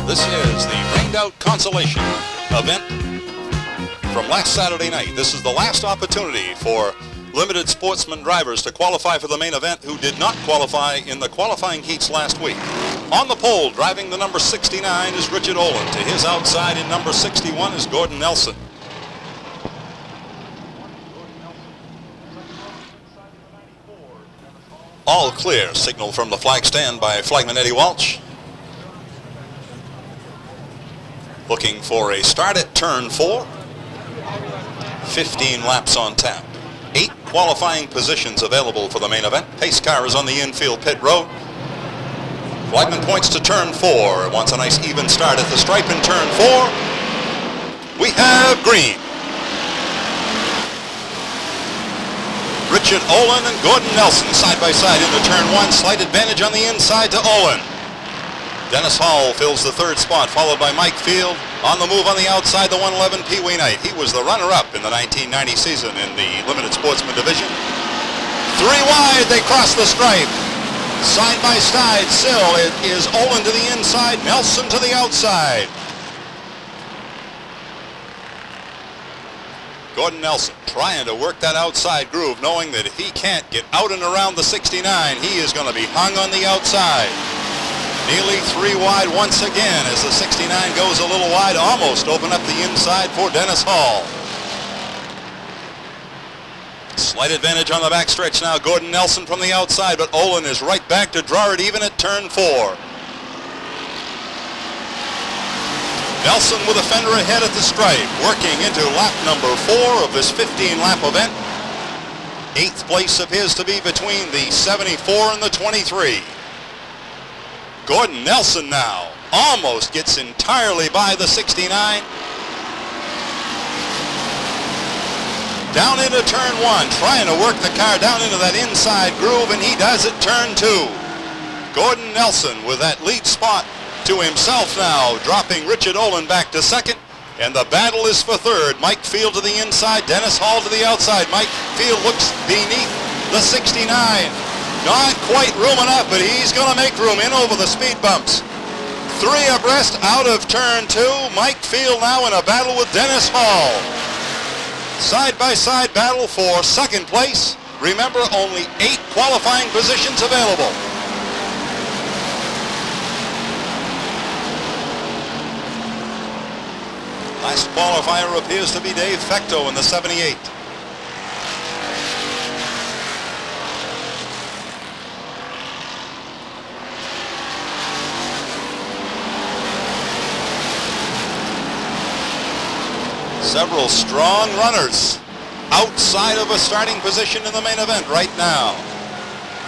This is the rained out consolation event from last Saturday night. This is the last opportunity for limited sportsman drivers to qualify for the main event who did not qualify in the qualifying heats last week. On the pole, driving the number 69 is Richard Olin. To his outside in number 61 is Gordon Nelson. All clear, signal from the flag stand by flagman Eddie Walsh. Looking for a start at turn 4. 15 laps on tap. 8 qualifying positions available for the main event. Pace car is on the infield pit road. Flagman points to turn 4. Wants a nice even start at the stripe in turn 4. We have green. Richard Olin and Gordon Nelson side by side into turn 1. Slight advantage on the inside to Olin. Dennis Hall fills the third spot, followed by Mike Field. On the move on the outside, the 111 Pee Wee Knight. He was the runner-up in the 1990 season in the Limited Sportsman Division. 3 wide, they cross the stripe. Side by side, still, it is Olin to the inside, Nelson to the outside. Gordon Nelson trying to work that outside groove, knowing that if he can't get out and around the 69, he is going to be hung on the outside. Nearly 3 wide once again as the 69 goes a little wide, almost open up the inside for Dennis Hall. Slight advantage on the backstretch now, Gordon Nelson from the outside, but Olin is right back to draw it even at turn 4. Nelson with a fender ahead at the stripe, working into lap number 4 of this 15-lap event. 8th place appears to be between the 74 and the 23. Gordon Nelson now almost gets entirely by the 69. Down into turn 1, trying to work the car down into that inside groove, and he does it turn 2. Gordon Nelson with that lead spot to himself now, dropping Richard Olin back to second, and the battle is for third. Mike Field to the inside, Dennis Hall to the outside. Mike Field looks beneath the 69. Not quite room enough, but he's going to make room in over the speed bumps. 3 abreast out of turn 2. Mike Field now in a battle with Dennis Hall. Side-by-side battle for second place. Remember, only 8 qualifying positions available. Last qualifier appears to be Dave Fecto in the 78. Several strong runners outside of a starting position in the main event right now.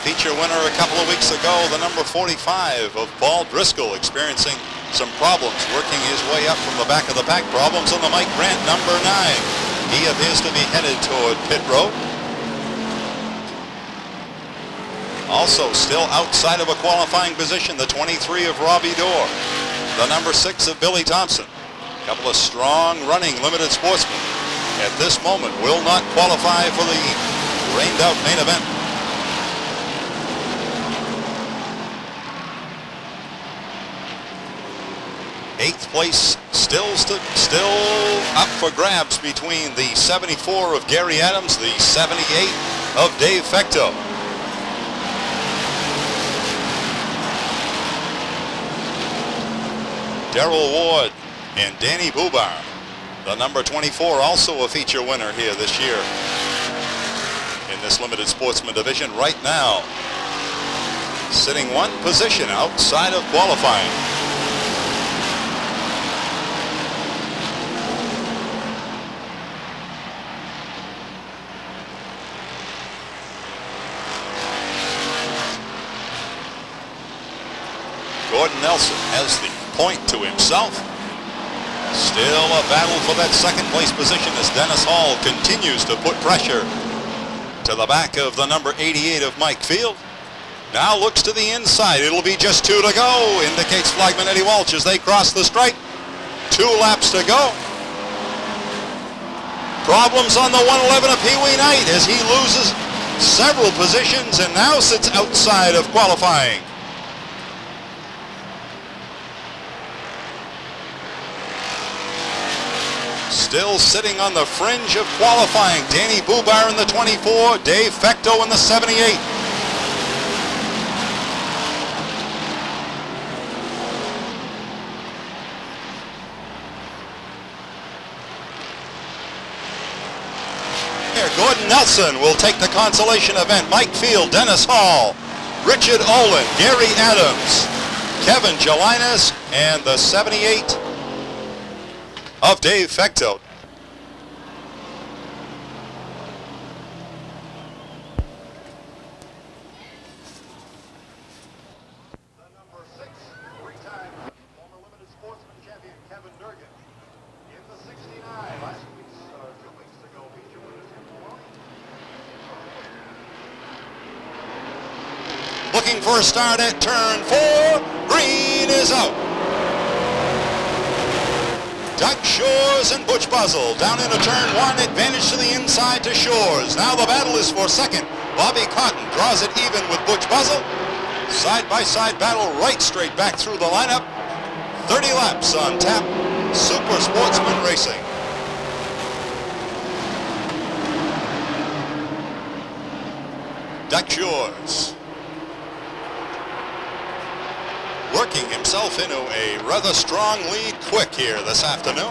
Feature winner a couple of weeks ago, the number 45 of Paul Driscoll, experiencing some problems, working his way up from the back of the pack. Problems on the Mike Grant, number 9. He appears to be headed toward pit road. Also still outside of a qualifying position, the 23 of Robbie Dorr, the number 6 of Billy Thompson. Couple of strong running limited sportsmen at this moment will not qualify for the rained out main event. Eighth place still up for grabs between the 74 of Gary Adams, the 78 of Dave Fecto. Darrell Ward and Danny Bubar, the number 24, also a feature winner here this year in this limited sportsman division right now, sitting 1 position outside of qualifying. Gordon Nelson has the point to himself. Still a battle for that second place position as Dennis Hall continues to put pressure to the back of the number 88 of Mike Field. Now looks to the inside. It'll be just 2 to go, indicates flagman Eddie Walsh as they cross the stripe. 2 laps to go. Problems on the 111 of Pee Wee Knight as he loses several positions and now sits outside of qualifying. Still sitting on the fringe of qualifying. Danny Bubar in the 24, Dave Fecto in the 78. Gordon Nelson will take the consolation event. Mike Field, Dennis Hall, Richard Olin, Gary Adams, Kevin Jelinas, and the 78 of Dave Fecto. The number 6, three-time former limited sportsman champion Kevin Durgan in the 69. Last week's, 2 weeks ago, feature was Tim Maloney. Looking for a start at turn 4. Green is out. Doug Shores and Butch Buzzell down into turn 1. Advantage to the inside to Shores. Now the battle is for second. Bobby Cotton draws it even with Butch Buzzell. Side-by-side battle right straight back through the lineup. 30 laps on tap. Super Sportsman Racing. Doug Shores working himself into a rather strong lead quick here this afternoon.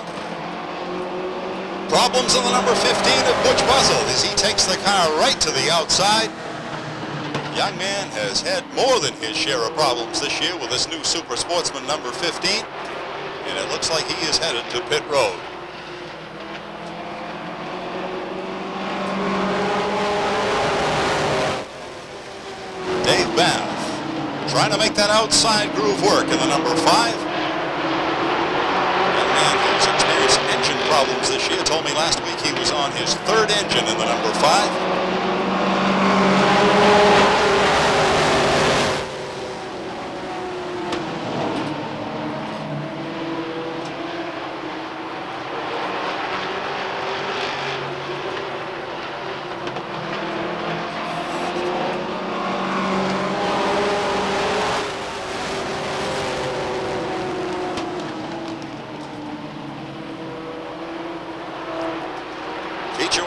Problems in the number 15 of Butch Buzzell as he takes the car right to the outside. Young man has had more than his share of problems this year with this new Super Sportsman number 15, and it looks like he is headed to pit road. Dave Bath trying to make that outside groove work in the number 5. Young man has experienced engine problems this year. Told me last week he was on his 3rd engine in the number 5.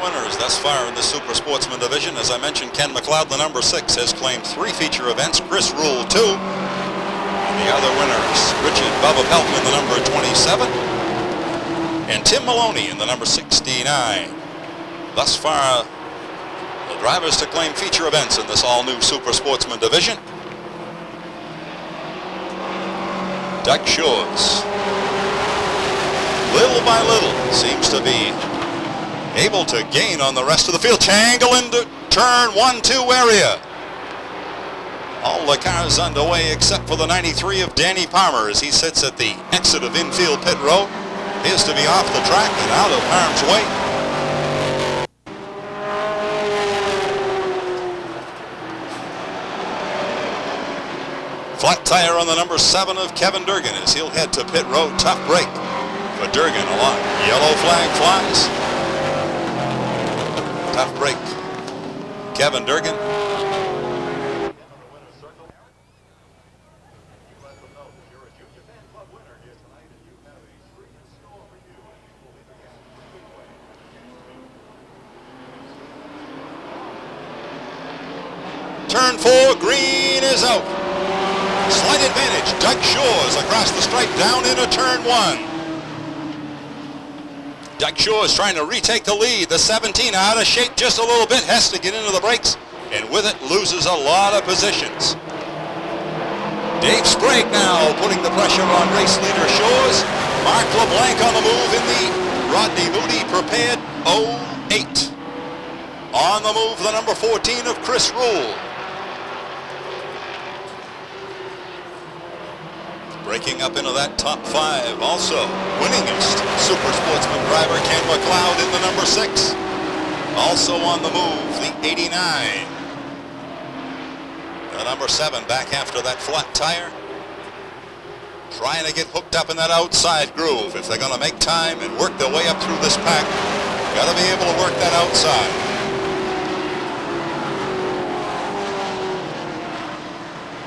Winners thus far in the Super Sportsman division. As I mentioned, Ken McLeod, the number 6, has claimed 3 feature events. Chris Rule 2. And the other winners, Richard Bubba Pelton in the number 27 and Tim Maloney in the number 69. Thus far, the drivers to claim feature events in this all-new Super Sportsman division. Doug Shores, little by little, seems to be able to gain on the rest of the field. Tangle into turn 1-2 area. All the cars underway except for the 93 of Danny Palmer as he sits at the exit of infield pit road. Appears to be off the track and out of harm's way. Flat tire on the number 7 of Kevin Durgan as he'll head to pit road. Tough break for Durgan along. Yellow flag flies. Tough break. Kevin Durgan. Turn 4, green is out. Slight advantage. Doug Shores across the stripe down into turn 1. Doug Shores trying to retake the lead. The 17 out of shape just a little bit. Has to get into the brakes, and with it loses a lot of positions. Dave Sprague now putting the pressure on race leader Shores. Mark LeBlanc on the move in the Rodney Moody prepared 08. On the move, the number 14 of Chris Rule. Breaking up into that top 5. Also, winningest Super Sportsman driver Ken McLeod in the number 6. Also on the move, the 89. The number 7 back after that flat tire. Trying to get hooked up in that outside groove. If they're going to make time and work their way up through this pack, got to be able to work that outside.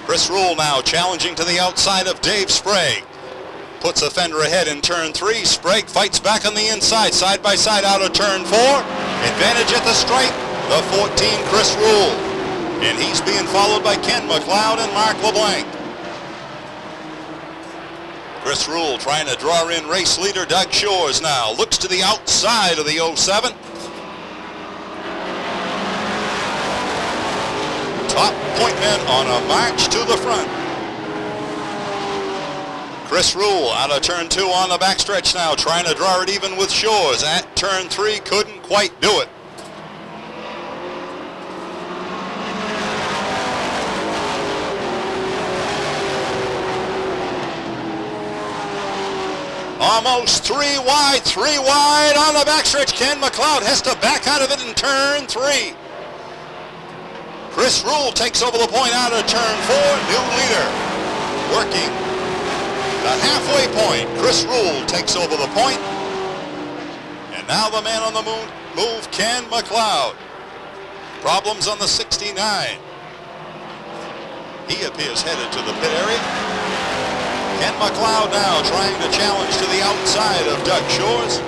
Chris Rule now challenging to the outside of Dave Sprague. puts a fender ahead in turn 3. Sprague fights back on the inside, side by side out of turn 4. Advantage at the stripe, the 14, Chris Rule. And he's being followed by Ken McLeod and Mark LeBlanc. Chris Rule trying to draw in race leader Doug Shores now. Looks to the outside of the 07. Top point men on a march to the front. Chris Rule out of turn 2 on the backstretch now, trying to draw it even with Shores. At turn 3, couldn't quite do it. Almost 3 wide on the backstretch. Ken McLeod has to back out of it in turn 3. Chris Rule takes over the point out of turn 4. New leader working the halfway point. Chris Rule takes over the point. And now the man on the move, Ken McLeod. Problems on the 69. He appears headed to the pit area. Ken McLeod now trying to challenge to the outside of Doug Shores.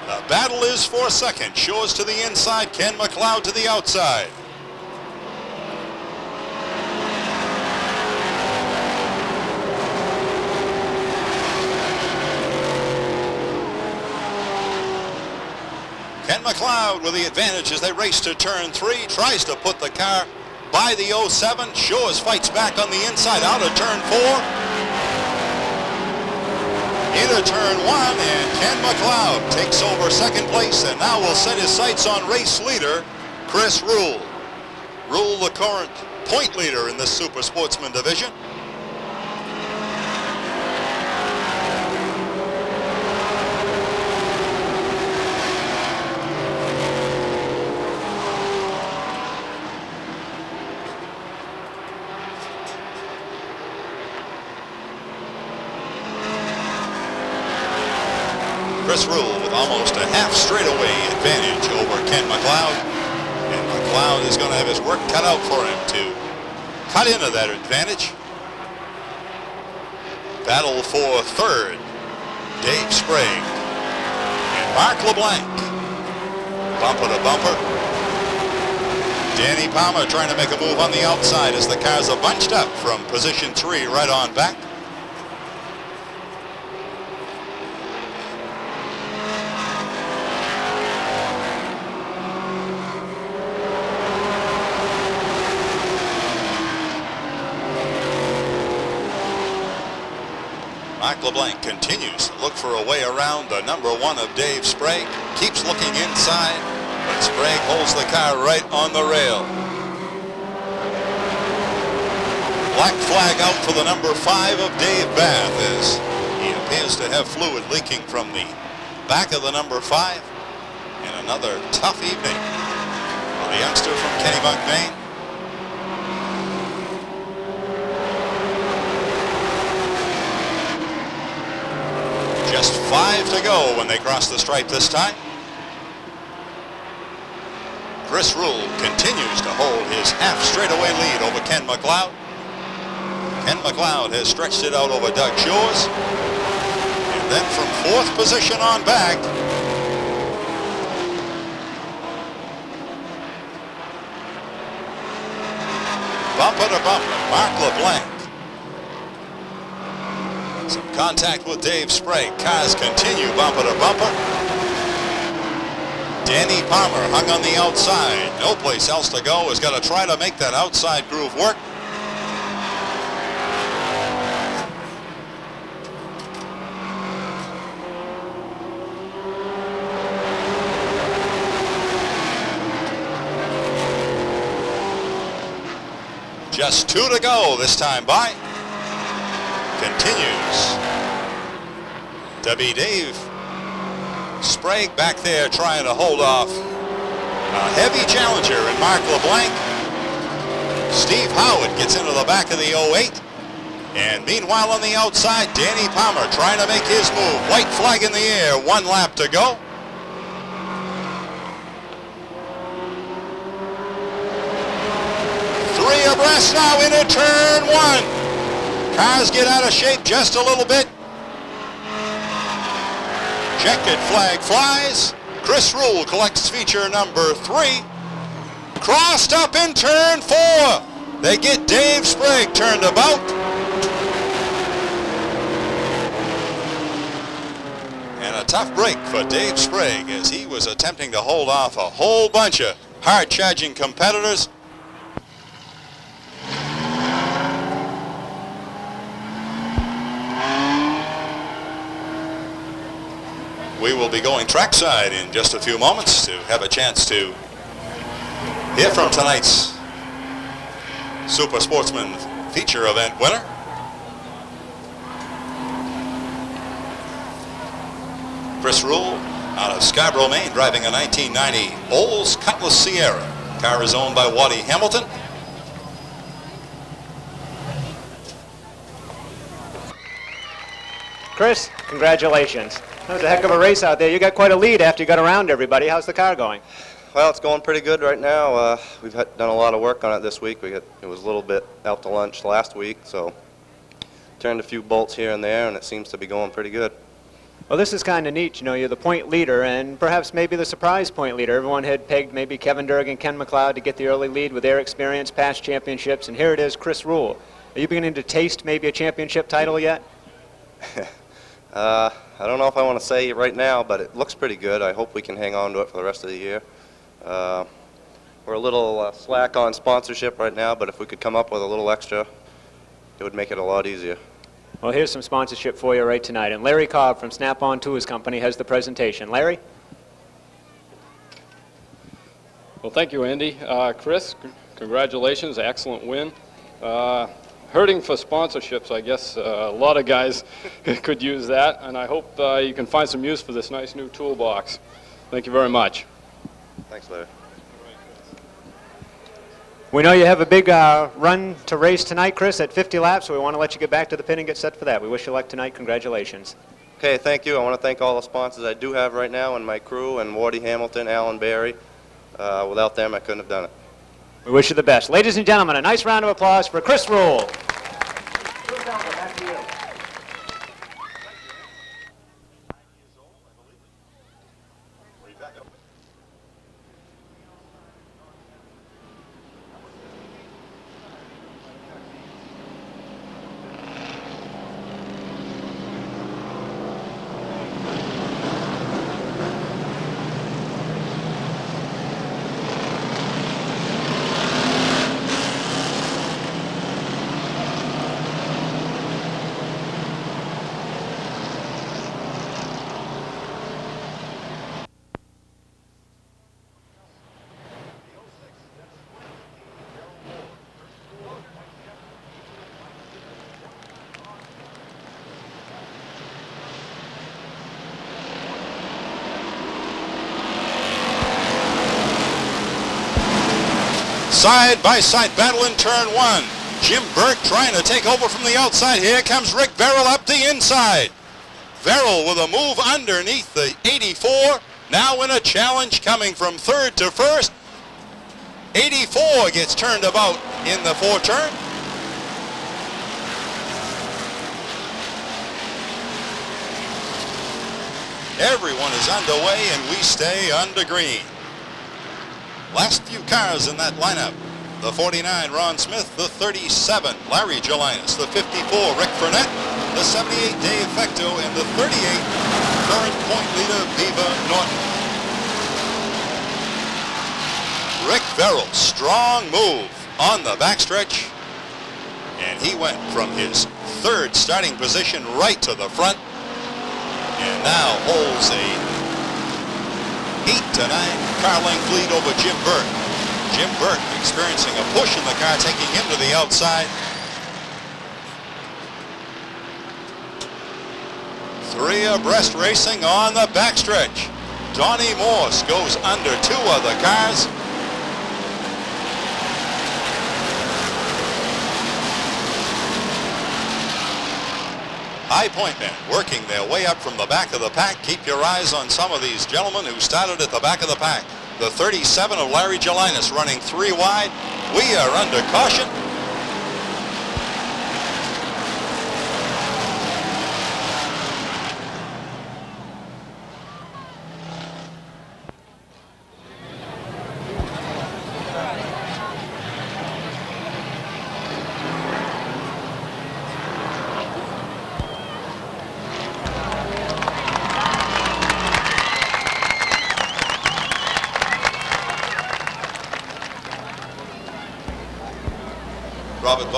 The battle is for second. Shores to the inside, Ken McLeod to the outside. Ken McLeod with the advantage as they race to turn 3, tries to put the car by the 07. Shores fights back on the inside out of turn 4. Into turn 1, and Ken McLeod takes over second place and now will set his sights on race leader Chris Rule. Rule, the current point leader in the Super Sportsman division. Chris Rule with almost a half straightaway advantage over Ken McLeod. And McLeod is going to have his work cut out for him to cut into that advantage. Battle for third, Dave Sprague and Mark LeBlanc. Bumper to bumper. Danny Palmer trying to make a move on the outside as the cars are bunched up from position 3 right on back. Mark LeBlanc continues to look for a way around the number 1 of Dave Sprague. Keeps looking inside, but Sprague holds the car right on the rail. Black flag out for the number 5 of Dave Bath as he appears to have fluid leaking from the back of the number 5. And another tough evening for the youngster from Kennebunk, Maine. Just 5 to go when they cross the stripe this time. Chris Rule continues to hold his half straightaway lead over Ken McLeod. Ken McLeod has stretched it out over Doug Shores. And then from 4th position on back, bumper to bumper, Mark LeBlanc. Some contact with Dave Sprague. Cars continue bumper to bumper. Danny Palmer hung on the outside. No place else to go. Has got to try to make that outside groove work. Just 2 to go this time by. Continues to be Dave Sprague back there trying to hold off a heavy challenger in Mark LeBlanc. Steve Howard gets into the back of the 08. And meanwhile on the outside, Danny Palmer trying to make his move. White flag in the air, 1 lap to go. Three abreast now into turn 1. Cars get out of shape just a little bit. Checkered flag flies. Chris Rule collects feature number 3. Crossed up in turn 4. They get Dave Sprague turned about. And a tough break for Dave Sprague as he was attempting to hold off a whole bunch of hard-charging competitors. We will be going trackside in just a few moments to have a chance to hear from tonight's Super Sportsman feature event winner. Chris Rule out of Scarborough, Maine, driving a 1990 Olds Cutlass Sierra. Car is owned by Waddy Hamilton. Chris, congratulations. That was a heck of a race out there. You got quite a lead after you got around everybody. How's the car going? Well, it's going pretty good right now. We've done a lot of work on it this week. It was a little bit out to lunch last week, so turned a few bolts here and there, and it seems to be going pretty good. Well, this is kind of neat. You know, you're the point leader, and perhaps maybe the surprise point leader. Everyone had pegged maybe Kevin Durgan, Ken McLeod to get the early lead with their experience, past championships, and here it is, Chris Rule. Are you beginning to taste maybe a championship title yet? I don't know if I want to say it right now, but it looks pretty good. I hope we can hang on to it for the rest of the year. We're a little slack on sponsorship right now, but if we could come up with a little extra, it would make it a lot easier. Well, here's some sponsorship for you right tonight. And Larry Cobb from Snap-on Tours Company has the presentation. Larry? Well, thank you, Andy. Chris, congratulations. Excellent win. Hurting for sponsorships, I guess a lot of guys could use that, and I hope you can find some use for this nice new toolbox. Thank you very much. Thanks, Larry. We know you have a big run to race tonight, Chris, at 50 laps, so we want to let you get back to the pit and get set for that. We wish you luck tonight. Congratulations. Okay, thank you. I want to thank all the sponsors I do have right now and my crew and Waddy Hamilton, Alan Barry. Without them, I couldn't have done it. We wish you the best. Ladies and gentlemen, a nice round of applause for Chris Rule. Side-by-side battle in turn 1. Jim Burke trying to take over from the outside. Here comes Rick Verrill up the inside. Verrill with a move underneath the 84. Now in a challenge coming from third to first. 84 gets turned about in the 4-turn. Everyone is underway and we stay under green. Last few cars in that lineup. The 49, Ron Smith. The 37, Larry Gelinas. The 54, Rick Burnett. The 78, Dave Fecto. And the 38, current point leader, Beaver Norton. Rick Verrill, strong move on the backstretch. And he went from his third starting position right to the front. And now holds a 8 to 9 car length lead over Jim Burke. Jim Burke experiencing a push in the car, taking him to the outside. 3 abreast racing on the backstretch. Donnie Morse goes under 2 other cars. High Point men working their way up from the back of the pack. Keep your eyes on some of these gentlemen who started at the back of the pack. The 37 of Larry Gelinas running 3 wide. We are under caution.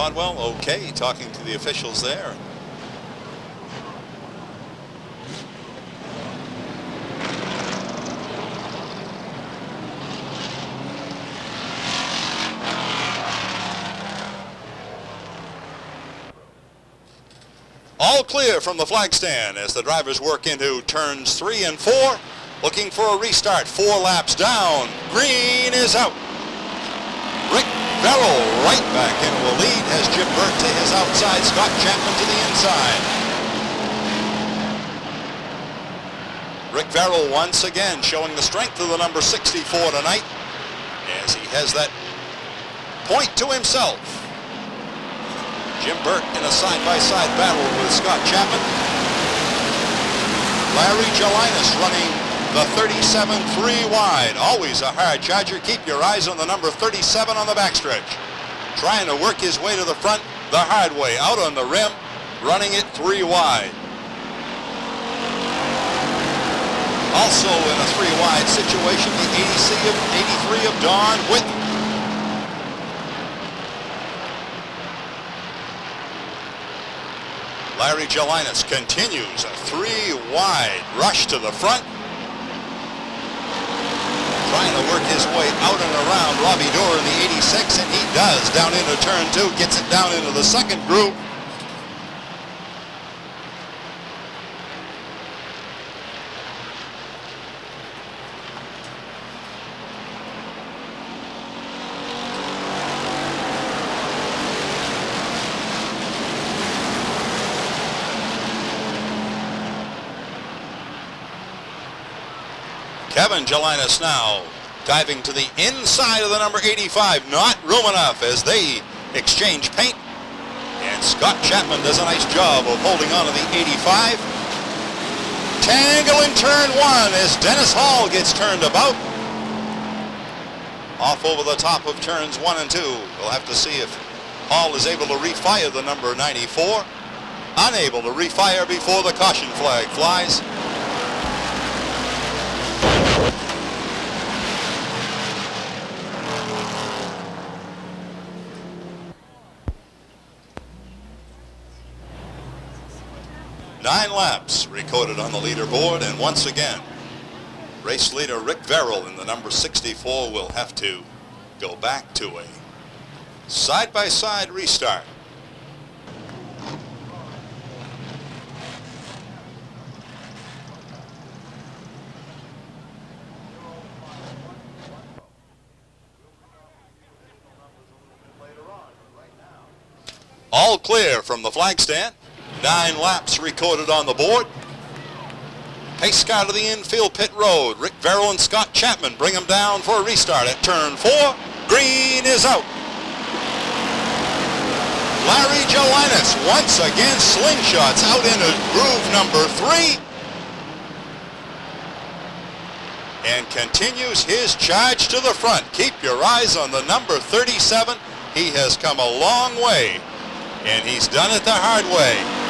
Rodwell, okay, talking to the officials there. All clear from the flag stand as the drivers work into turns 3 and 4. Looking for a restart. 4 laps down. Green is out. Rick Verrill right back into a lead. Has Jim Burt to his outside. Scott Chapman to the inside. Rick Verrill once again showing the strength of the number 64 tonight as he has that point to himself. Jim Burt in a side-by-side battle with Scott Chapman. Larry Gelinas running the 37-3 wide. Always a hard charger. Keep your eyes on the number 37 on the backstretch. Trying to work his way to the front the hard way. Out on the rim, running it 3 wide. Also in a 3 wide situation, the 83 of Don Whitten. Larry Gelinas continues a 3 wide rush to the front. Trying to work his way out and around Robbie Dorr in the 86, and he does down into turn 2, gets it down into the second groove. Kevin Gelinas now diving to the inside of the number 85. Not room enough as they exchange paint. And Scott Chapman does a nice job of holding on to the 85. Tangle in turn 1 as Dennis Hall gets turned about. Off over the top of turns 1 and 2. We'll have to see if Hall is able to refire the number 94. Unable to refire before the caution flag flies. Nine laps recorded on the leaderboard, and once again, race leader Rick Verrill in the number 64 will have to go back to a side-by-side restart. All clear from the flag stand. 9 laps recorded on the board. Pace car to the infield pit road. Rick Verrill and Scott Chapman bring him down for a restart at turn 4. Green is out. Larry Gelinas once again slingshots out into groove number 3. And continues his charge to the front. Keep your eyes on the number 37. He has come a long way, and he's done it the hard way.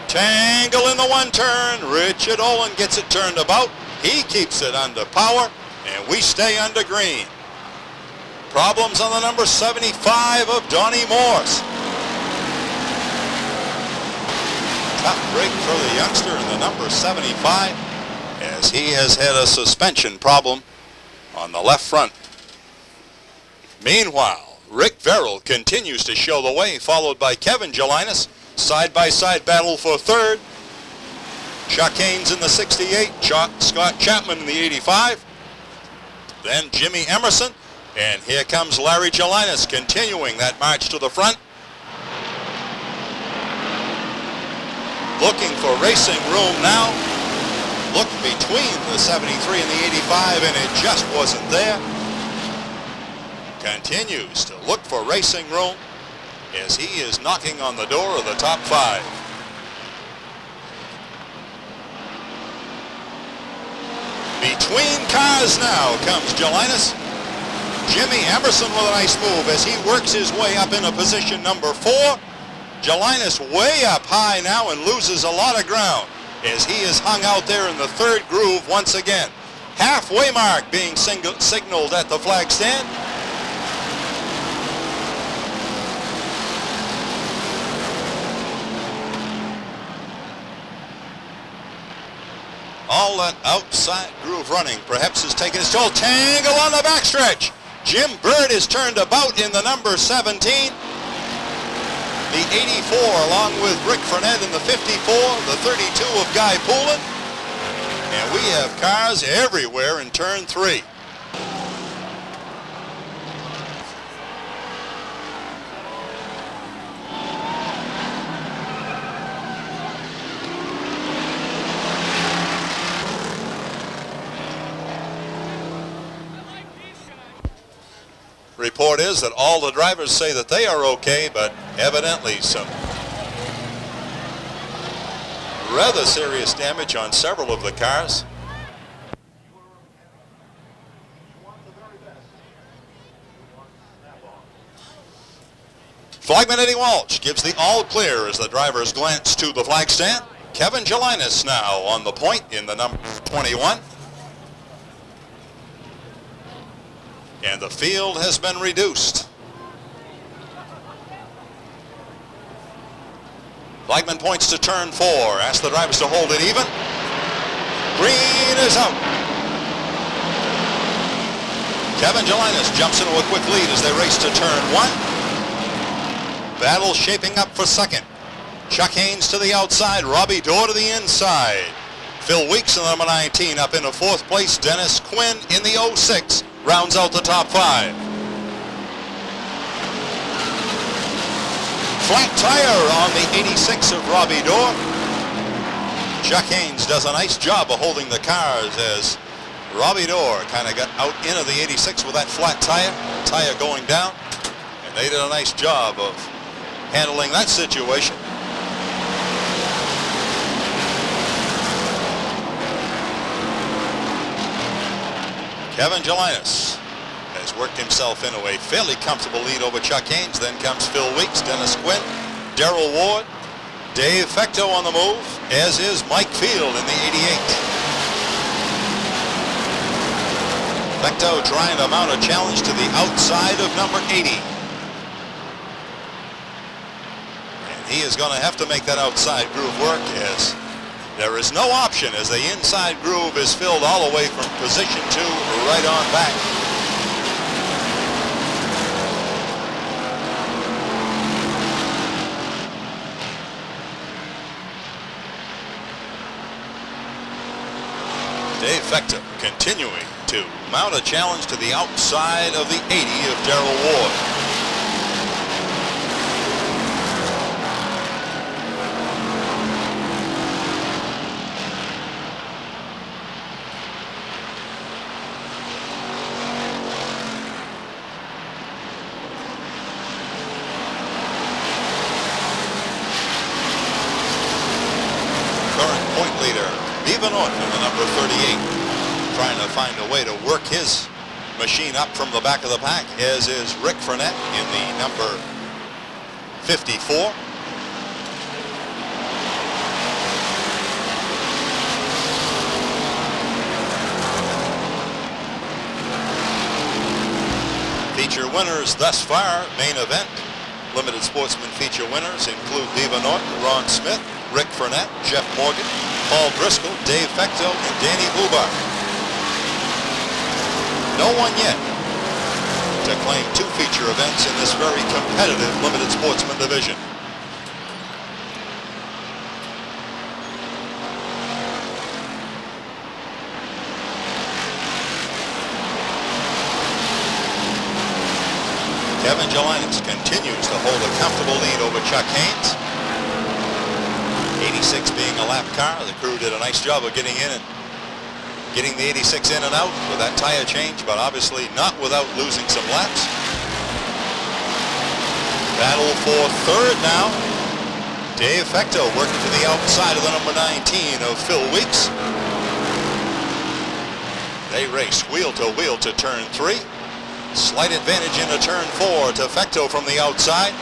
Tangle in the 1 turn. Richard Olin gets it turned about. He keeps it under power, and we stay under green. Problems on the number 75 of Donnie Morse. Tough break for the youngster in the number 75, as he has had a suspension problem on the left front. Meanwhile, Rick Verrill continues to show the way, followed by Kevin Gelinas. Side-by-side battle for third. Chuck Haynes in the 68, Scott Chapman in the 85. Then Jimmy Emerson, and here comes Larry Gelinas continuing that march to the front. Looking for racing room now. Looked between the 73 and the 85, and it just wasn't there. Continues to look for racing room as he is knocking on the door of the top 5. Between cars now comes Gelinas. Jimmy Emerson with a nice move as he works his way up into position number 4. Gelinas way up high now and loses a lot of ground as he is hung out there in the 3rd groove once again. halfway mark being signaled at the flag stand. All that outside groove running perhaps has taken its toll. Tangle on the backstretch. Jim Bird is turned about in the number 17. The 84 along with Rick Furnett in the 54, the 32 of Guy Poulin. And we have cars everywhere in turn 3. Report is that all the drivers say that they are okay, but evidently some rather serious damage on several of the cars. Flagman Eddie Walsh gives the all clear as the drivers glance to the flag stand. Kevin Gelinas now on the point in the number 21. And the field has been reduced. Flagman points to turn 4. Asks the drivers to hold it even. Green is out. Kevin Gelinas jumps into a quick lead as they race to turn 1. Battle shaping up for second. Chuck Haynes to the outside. Robbie Dorr to the inside. Phil Weeks in the number 19 up into 4th place. Dennis Quinn in the 06 rounds out the top 5. Flat tire on the 86 of Robbie Dorr. Chuck Haynes does a nice job of holding the cars as Robbie Dorr kind of got out into the 86 with that flat tire going down. And they did a nice job of handling that situation. Kevin Gelinas has worked himself into a fairly comfortable lead over Chuck Haynes. Then comes Phil Weeks, Dennis Quinn, Darrell Ward, Dave Fecto on the move, as is Mike Field in the 88. Fecto trying to mount a challenge to the outside of number 80. And he is going to have to make that outside groove work as there is no option as the inside groove is filled all the way from position 2 right on back. Dave Fecto continuing to mount a challenge to the outside of the 80 of Darrell Ward. Trying to find a way to work his machine up from the back of the pack, as is Rick Furnett in the number 54. Feature winners thus far, main event. Limited Sportsman feature winners include Diva Norton, Ron Smith, Rick Furnett, Jeff Morgan, Paul Driscoll, Dave Fecto, and Danny Bubar. No one yet to claim 2 feature events in this very competitive Limited Sportsman division. Kevin Gelinas continues to hold a comfortable lead over Chuck Haynes. 86 being a lap car. The crew did a nice job of getting in and getting the 86 in and out with that tire change, but obviously not without losing some laps. Battle for third now. Dave Fecto working to the outside of the number 19 of Phil Weeks. They race wheel to turn 3. Slight advantage into turn 4 to Fecto from the outside.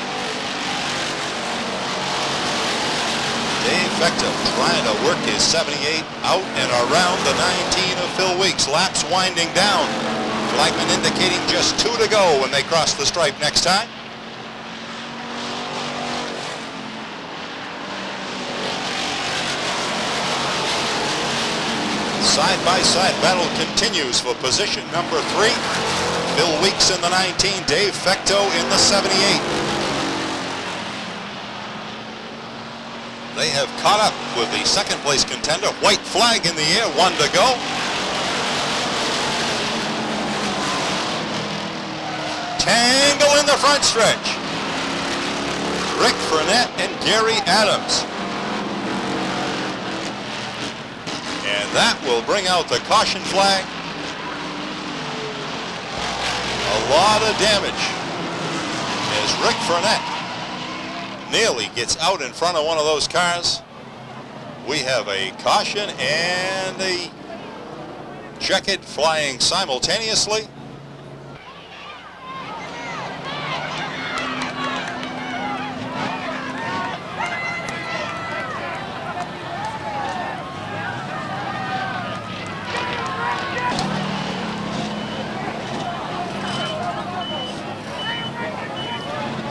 Dave Vector trying to work his 78 out and around the 19 of Phil Weeks. Laps winding down. Flagman indicating just 2 to go when they cross the stripe next time. Side-by-side battle continues for position number 3. Phil Weeks in the 19, Dave Fecto in the 78. They have caught up with the second place contender. White flag in the air, 1 to go. Tangle in the front stretch. Rick Furnett and Gary Adams. And that will bring out the caution flag. A lot of damage as Rick Furnett nearly gets out in front of one of those cars. We have a caution and a checkered flying simultaneously.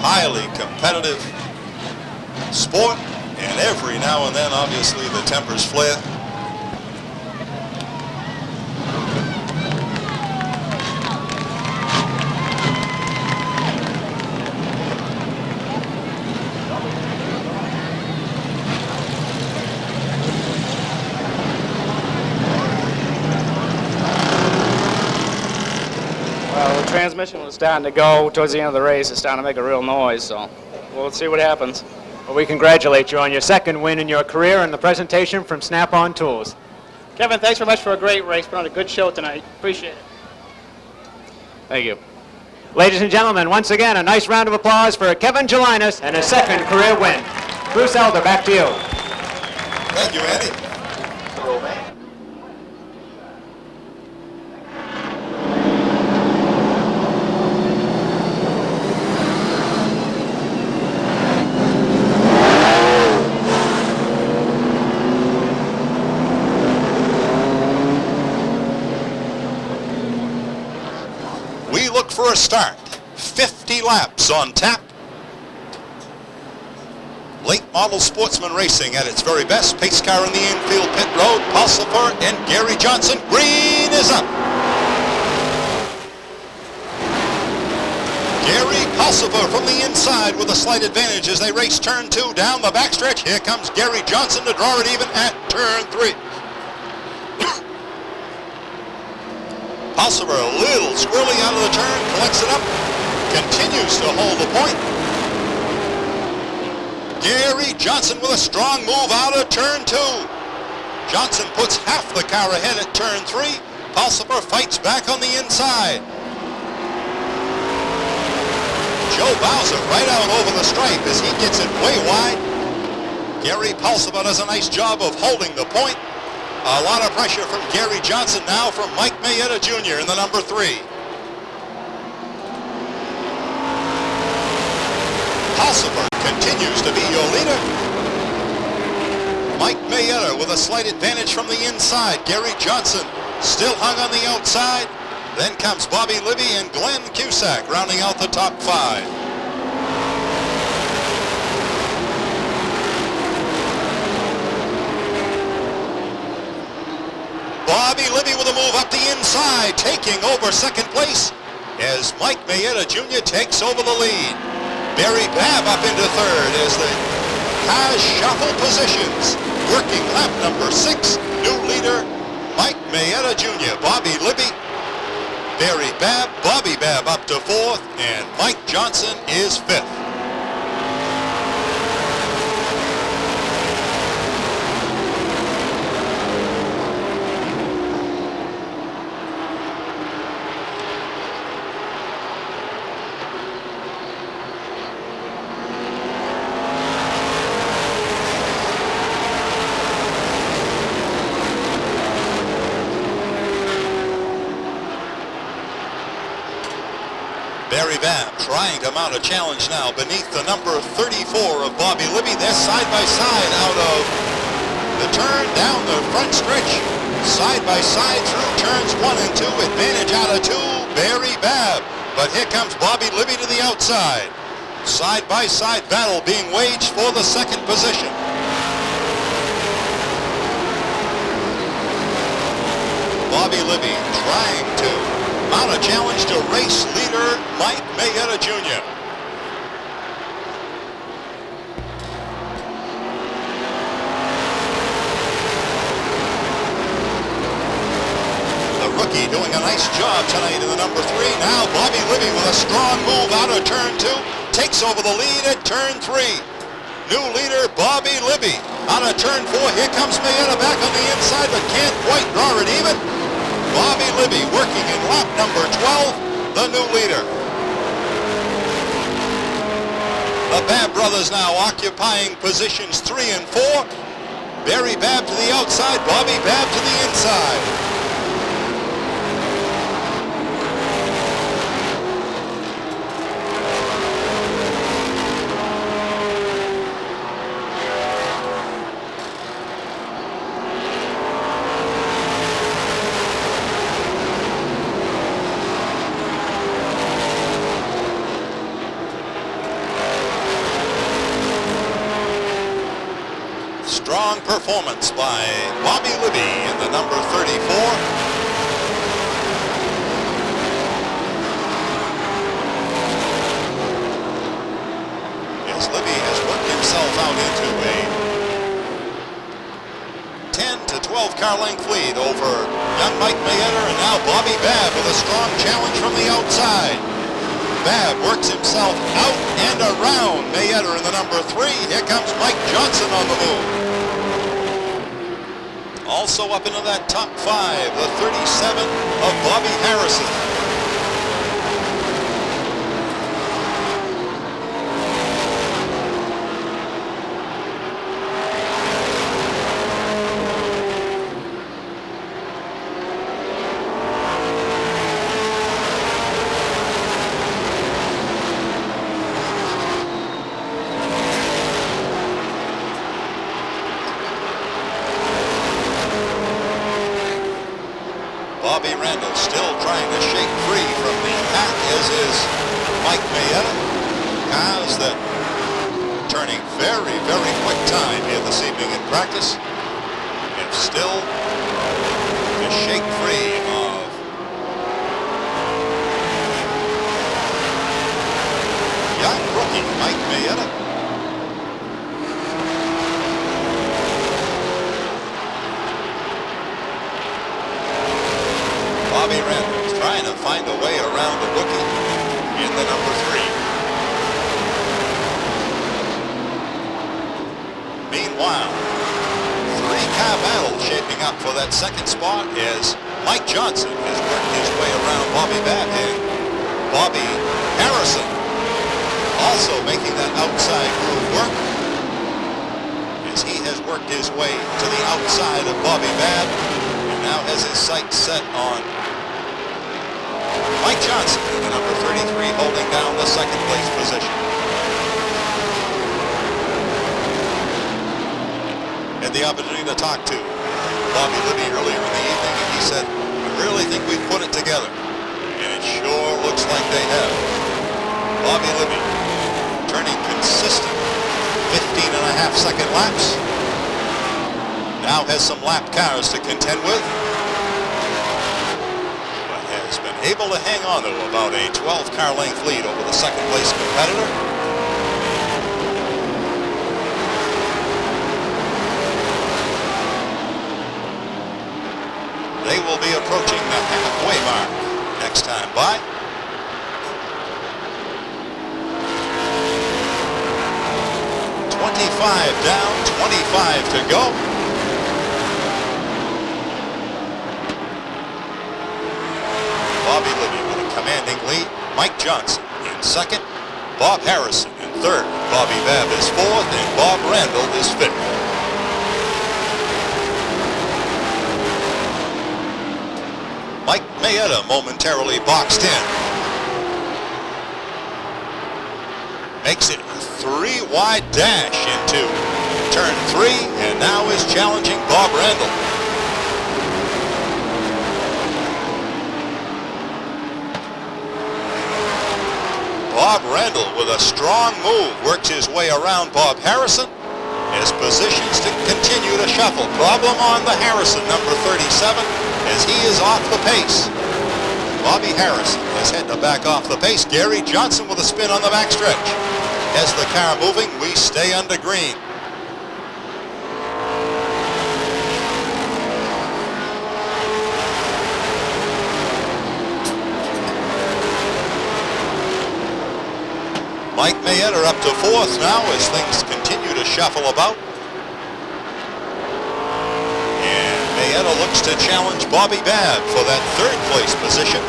Highly competitive sport, and every now and then, obviously, the tempers flare. Well, the transmission was starting to go towards the end of the race. It's starting to make a real noise, so we'll see what happens. Well, we congratulate you on your second win in your career and the presentation from Snap-on Tools. Kevin, thanks very much for a great race. Put on a good show tonight. Appreciate it. Thank you. Ladies and gentlemen, once again, a nice round of applause for Kevin Gelinas and his second career win. Bruce Elder, back to you. Thank you, Andy. For a start, 50 laps on tap. Late Model Sportsman racing at its very best. Pace car in the infield pit road. Pulsifer and Gary Johnson. Green is up. Gary Pulsifer from the inside with a slight advantage as they race turn 2 down the backstretch. Here comes Gary Johnson to draw it even at turn 3. Pulsifer a little squirrely out of the turn, collects it up, continues to hold the point. Gary Johnson with a strong move out of turn 2. Johnson puts half the car ahead at turn 3. Pulsifer fights back on the inside. Joe Bowser right out over the stripe as he gets it way wide. Gary Pulsifer does a nice job of holding the point. A lot of pressure from Gary Johnson now from Mike Mayetta Jr. in the number 3. Pulsifer continues to be your leader. Mike Mayetta with a slight advantage from the inside. Gary Johnson still hung on the outside. Then comes Bobby Libby and Glenn Cusack rounding out the top 5. Bobby Libby with a move up the inside, taking over second place as Mike Mayetta Jr. takes over the lead. Barry Babb up into third as the cars shuffle positions. Working lap number 6, new leader Mike Mayetta Jr. Bobby Libby, Barry Babb, Bobby Babb up to 4th, and Mike Johnson is 5th. Barry Babb trying to mount a challenge now beneath the number 34 of Bobby Libby. They're side by side out of the turn down the front stretch. Side by side through turns 1 and 2. Advantage out of 2, Barry Babb. But here comes Bobby Libby to the outside. Side by side battle being waged for the second position. Bobby Libby trying to mount a challenge to race leader Mike Mayetta Jr. The rookie doing a nice job tonight in the number 3. Now Bobby Libby with a strong move out of turn 2. Takes over the lead at turn 3. New leader Bobby Libby out of turn 4. Here comes Mayetta back on the inside, but can't quite draw it even. Bobby Libby working in lap number 12, the new leader. The Babb brothers now occupying positions 3 and 4. Barry Babb to the outside, Bobby Babb to the inside. Strong performance by Bobby Libby in the number 34. As Libby has worked himself out into a 10 to 12 car length lead over young Mike Mayetta, and now Bobby Babb with a strong challenge from the outside. Babb works himself out and around Mayetta in the number 3. Here comes Mike Johnson on the move. Also up into that top 5, the 37 of Bobby Harrison. Bobby Randall still trying to shake free from the pack, as is Mike Mayetta. Cars that turning very, very quick time here this evening in practice. And still to shake free of young rookie Mike Mayetta. Bobby Randall is trying to find a way around the rookie in the number 3. Meanwhile, 3-car battle shaping up for that second spot as Mike Johnson has worked his way around Bobby Babb, and Bobby Harrison also making that outside groove work as he has worked his way to the outside of Bobby Babb and now has his sights set on Mike Johnson in the number 33, holding down the second place position. Had the opportunity to talk to Bobby Libby earlier in the evening, and he said, "I really think we've put it together." And it sure looks like they have. Bobby Libby turning consistent 15.5-second laps. Now has some lap cars to contend with. Able to hang on to about a 12-car length lead over the second place competitor. They will be approaching the halfway mark next time by. $25 down, 25 to go. Bobby Libby with a commanding lead. Mike Johnson in second. Bob Harrison in third. Bobby Babb is fourth, and Bob Randall is fifth. Mike Mayetta momentarily boxed in. Makes it a 3-wide dash into turn 3, and now is challenging Bob Randall. Bob Randall with a strong move works his way around Bob Harrison as positions to continue to shuffle. Problem on the Harrison, number 37, as he is off the pace. Bobby Harrison has had to back off the pace. Gary Johnson with a spin on the backstretch. As the car moving, we stay under green. Mike Mayetta up to 4th now as things continue to shuffle about. And Mayetta looks to challenge Bobby Babb for that 3rd place position.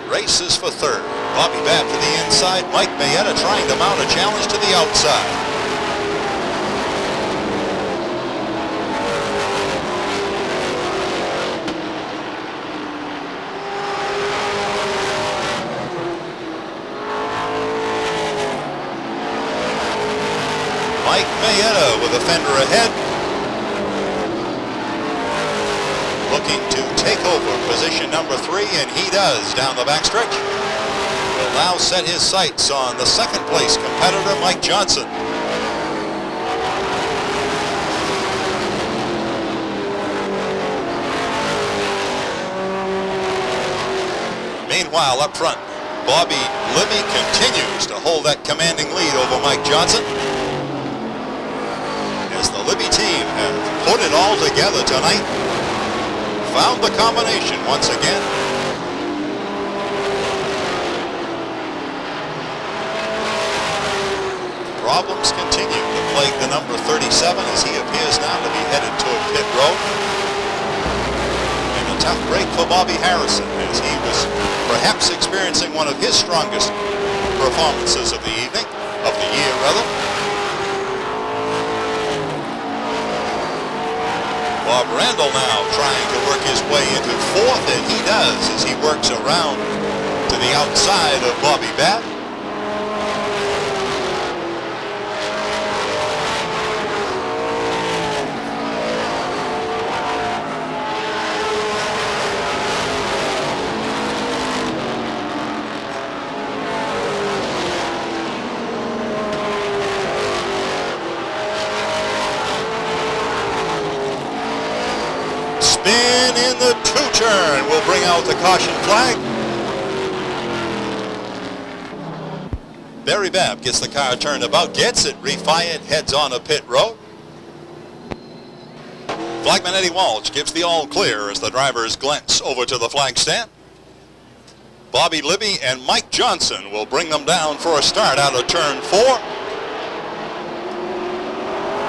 Races for 3rd. Bobby Babb to the inside. Mike Mayetta trying to mount a challenge to the outside. Mike Mayetta with a fender ahead. Looking to take over position number 3, and he does down the backstretch. Will now set his sights on the 2nd place competitor, Mike Johnson. Meanwhile, up front, Bobby Libby continues to hold that commanding lead over Mike Johnson. As the Libby team have put it all together tonight, found the combination once again. Problems continue to plague the number 37 as he appears now to be headed toward pit road. And a tough break for Bobby Harrison as he was perhaps experiencing one of his strongest performances of the evening, of the year rather. Bob Randall now trying to work his way into 4th, and he does as he works around to the outside of Bobby Babb. Spin in the 2-turn will bring out the caution flag. Barry Babb gets the car turned about, gets it refired, heads on a pit road. Flagman Eddie Walsh gives the all clear as the drivers glance over to the flag stand. Bobby Libby and Mike Johnson will bring them down for a start out of turn 4.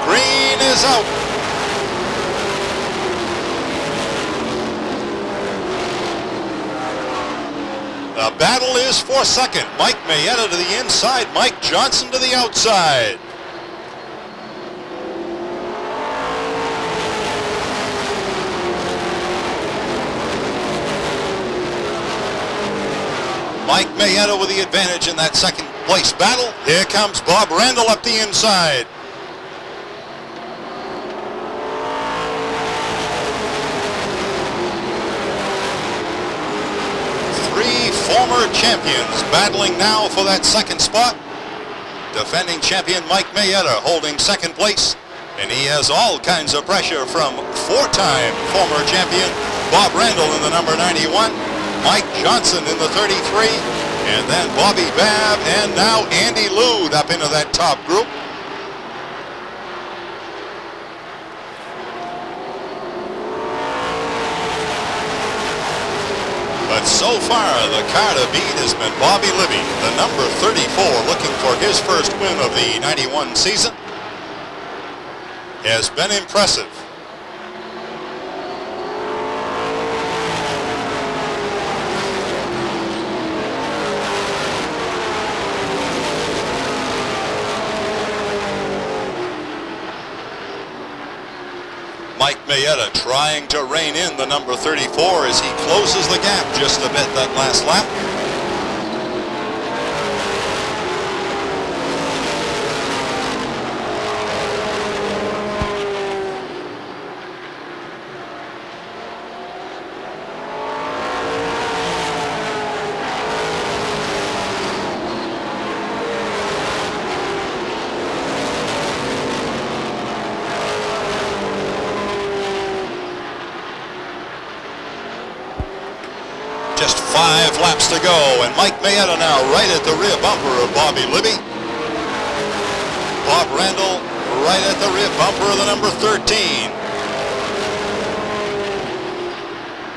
Green is out. The battle is for 2nd. Mike Mayetta to the inside, Mike Johnson to the outside. Mike Mayetta with the advantage in that 2nd place battle. Here comes Bob Randall up the inside. Former champions battling now for that 2nd spot. Defending champion Mike Mayetta holding 2nd place, and he has all kinds of pressure from 4-time former champion Bob Randall in the number 91, Mike Johnson in the 33, and then Bobby Babb, and now Andy Lude up into that top group. But so far, the car to beat has been Bobby Libby, the number 34, looking for his first win of the 91 season. Has been impressive. Mike Mayetta trying to rein in the number 34 as he closes the gap just a bit that last lap. Just 5 laps to go, and Mike Mayetta now right at the rear bumper of Bobby Libby. Bob Randall right at the rear bumper of the number 13.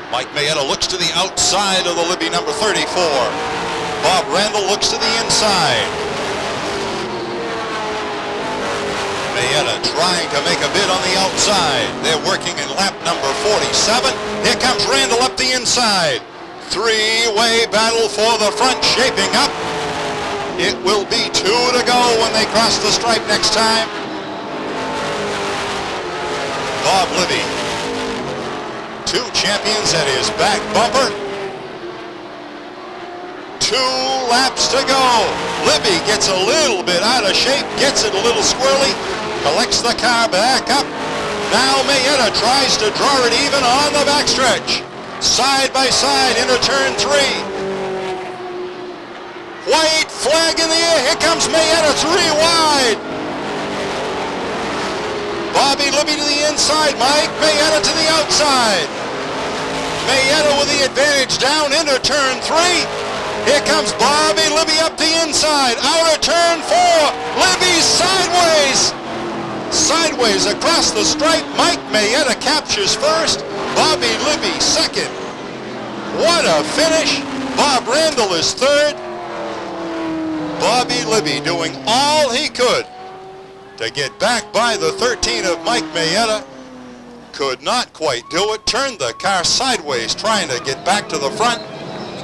Mike Mayetta looks to the outside of the Libby number 34. Bob Randall looks to the inside. Mayetta trying to make a bid on the outside. They're working in lap number 47. Here comes Randall up the inside. Three-way battle for the front shaping up. It will be 2 to go when they cross the stripe next time. Bob Libby, 2 champions at his back bumper. 2 laps to go. Libby gets a little bit out of shape, gets it a little squirrely, collects the car back up. Now Mayetta tries to draw it even on the backstretch. Side by side into turn 3. White flag in the air. Here comes Mayetta 3 wide. Bobby Libby to the inside. Mike Mayetta to the outside. Mayetta with the advantage down into turn 3. Here comes Bobby Libby up the inside. Out of turn 4. Libby sideways. Sideways across the stripe. Mike Mayetta captures first. Bobby Libby second. What a finish. Bob Randall is third. Bobby Libby doing all he could to get back by the 13 of Mike Mayetta. Could not quite do it. Turned the car sideways trying to get back to the front.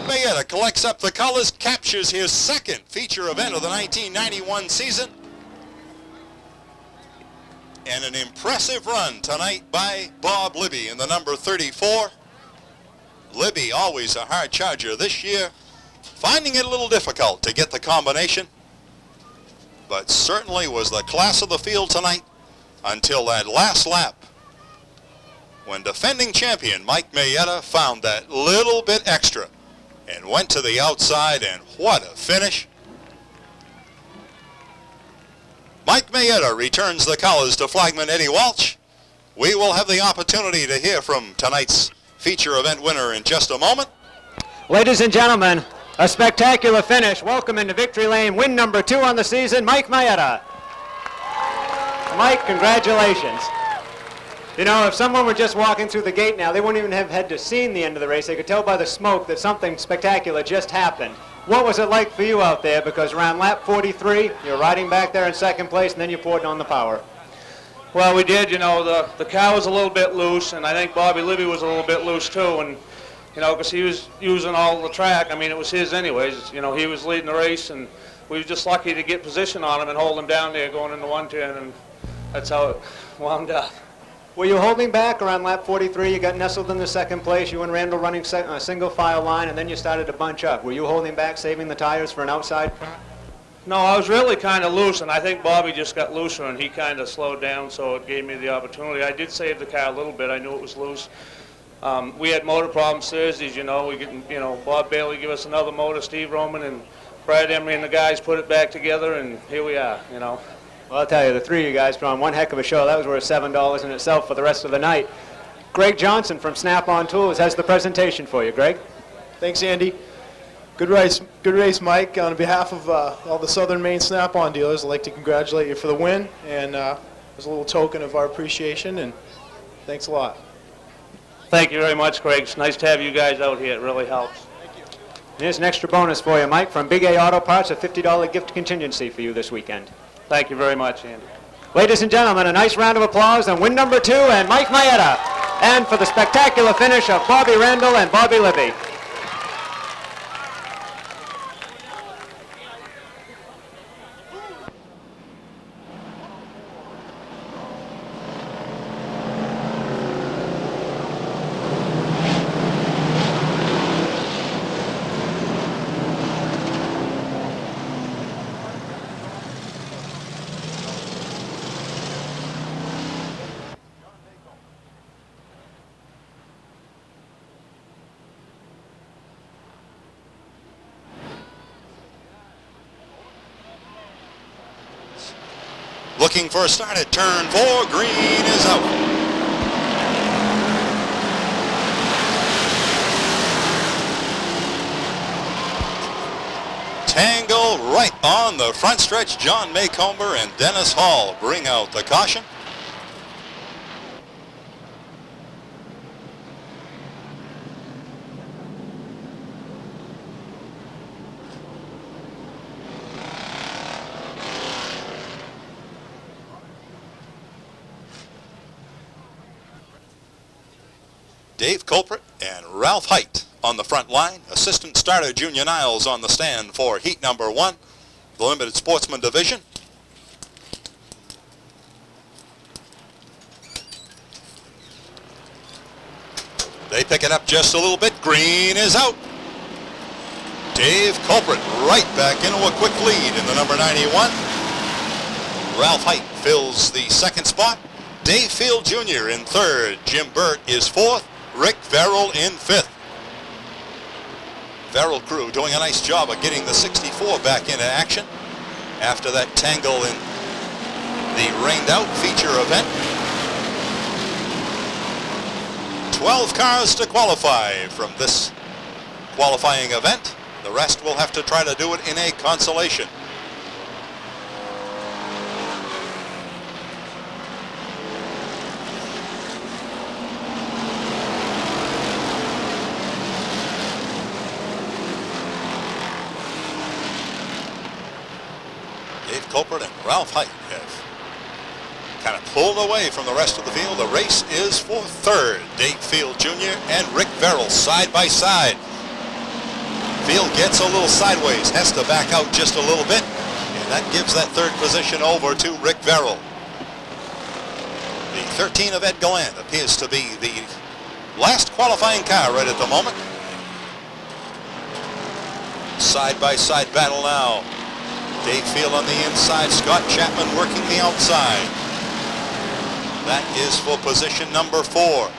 Mayetta collects up the colors, captures his second feature event of the 1991 season. And an impressive run tonight by Bob Libby in the number 34. Libby, always a hard charger this year, finding it a little difficult to get the combination, but certainly was the class of the field tonight until that last lap when defending champion Mike Mayetta found that little bit extra and went to the outside, and what a finish. Mike Mayetta returns the colors to flagman Eddie Walsh. We will have the opportunity to hear from tonight's feature event winner in just a moment. Ladies and gentlemen, a spectacular finish. Welcome into Victory Lane, win number 2 on the season, Mike Mayetta. Mike, congratulations. You know, if someone were just walking through the gate now, they wouldn't even have had to seen the end of the race. They could tell by the smoke that something spectacular just happened. What was it like for you out there? Because around lap 43, you're riding back there in second place, and then you poured on the power. Well, we did. You know, the car was a little bit loose, and I think Bobby Libby was a little bit loose too. And you know, because he was using all the track. I mean, it was his anyways. You know, he was leading the race, and we were just lucky to get position on him and hold him down there going into 110, and that's how it wound up. Were you holding back around lap 43? You got nestled in the second place. You and Randall running a single file line, and then you started to bunch up. Were you holding back, saving the tires for an outside? No, I was really kind of loose, and I think Bobby just got looser, and he kind of slowed down, so it gave me the opportunity. I did save the car a little bit. I knew it was loose. We had motor problems Thursdays, you know. Bob Bailey gave us another motor, Steve Roman, and Brad Emery and the guys put it back together, and here we are, you know. Well, I'll tell you, the three of you guys put on one heck of a show. That was worth $7 in itself for the rest of the night. Greg Johnson from Snap-on Tools has the presentation for you. Greg? Thanks, Andy. Good race, Mike. On behalf of all the Southern Maine Snap-on dealers, I'd like to congratulate you for the win, and as a little token of our appreciation, and thanks a lot. Thank you very much, Greg. It's nice to have you guys out here. It really helps. Thank you. Here's an extra bonus for you, Mike, from Big A Auto Parts, a $50 gift contingency for you this weekend. Thank you very much, Andy. Ladies and gentlemen, a nice round of applause on win number 2 and Mike Mayetta, and for the spectacular finish of Bobby Randall and Bobby Libby. Looking for a start at turn 4. Green is out. Tangle right on the front stretch. John Maycomber and Dennis Hall bring out the caution. Dave Culprit and Ralph Height on the front line. Assistant starter Junior Niles on the stand for heat number 1, the Limited Sportsman division. They pick it up just a little bit. Green is out. Dave Culprit right back into a quick lead in the number 91. Ralph Height fills the second spot. Dave Field Jr. in third. Jim Burt is fourth. Rick Verrill in fifth. Verrill crew doing a nice job of getting the 64 back into action after that tangle in the rained out feature event. 12 cars to qualify from this qualifying event. The rest will have to try to do it in a consolation. Culprit and Ralph Height have kind of pulled away from the rest of the field. The race is for third. Dave Field Jr. and Rick Verrill side by side. Field gets a little sideways, has to back out just a little bit, and that gives that third position over to Rick Verrill. The 13 of Ed Galland appears to be the last qualifying car right at the moment. Side by side battle now. Dave Field on the inside, Scott Chapman working the outside. That is for position number 4.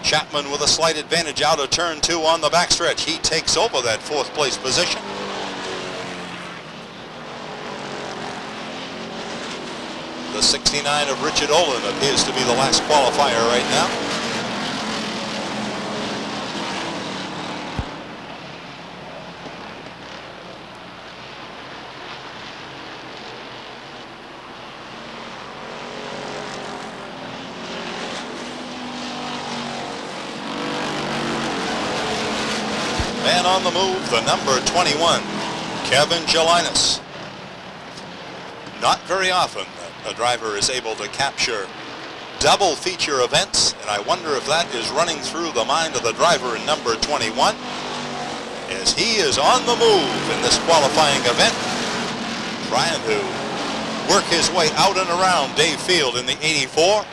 Chapman with a slight advantage out of turn 2 on the backstretch. He takes over that 4th place position. The 69 of Richard Olin appears to be the last qualifier right now. Man on the move, the number 21, Kevin Gelinas. Not very often that a driver is able to capture double feature events, and I wonder if that is running through the mind of the driver in number 21, as he is on the move in this qualifying event, trying to work his way out and around Dave Field in the 84,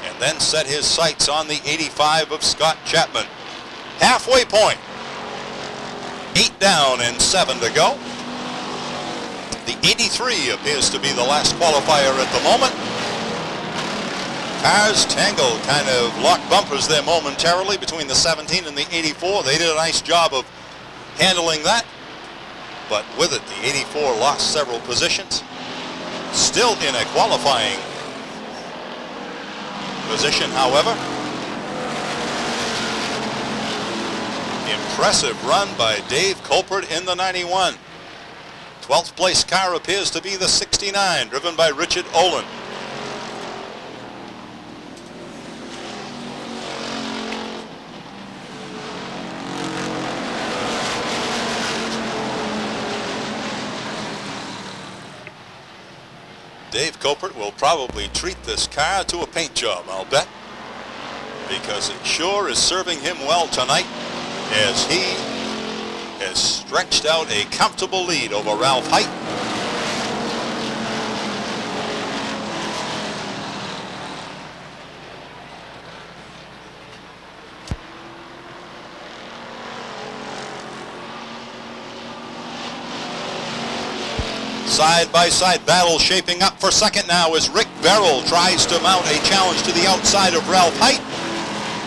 and then set his sights on the 85 of Scott Chapman. Halfway point. 8 down and 7 to go. The 83 appears to be the last qualifier at the moment. Cars tangled, kind of locked bumpers there momentarily between the 17 and the 84. They did a nice job of handling that. But with it, the 84 lost several positions. Still in a qualifying position, however. Impressive run by Dave Culprit in the 91. 12th place car appears to be the 69, driven by Richard Olin. Dave Culprit will probably treat this car to a paint job, I'll bet, because it sure is serving him well tonight, as he has stretched out a comfortable lead over Ralph Height. Side-by-side battle shaping up for second now as Rick Verrill tries to mount a challenge to the outside of Ralph Height.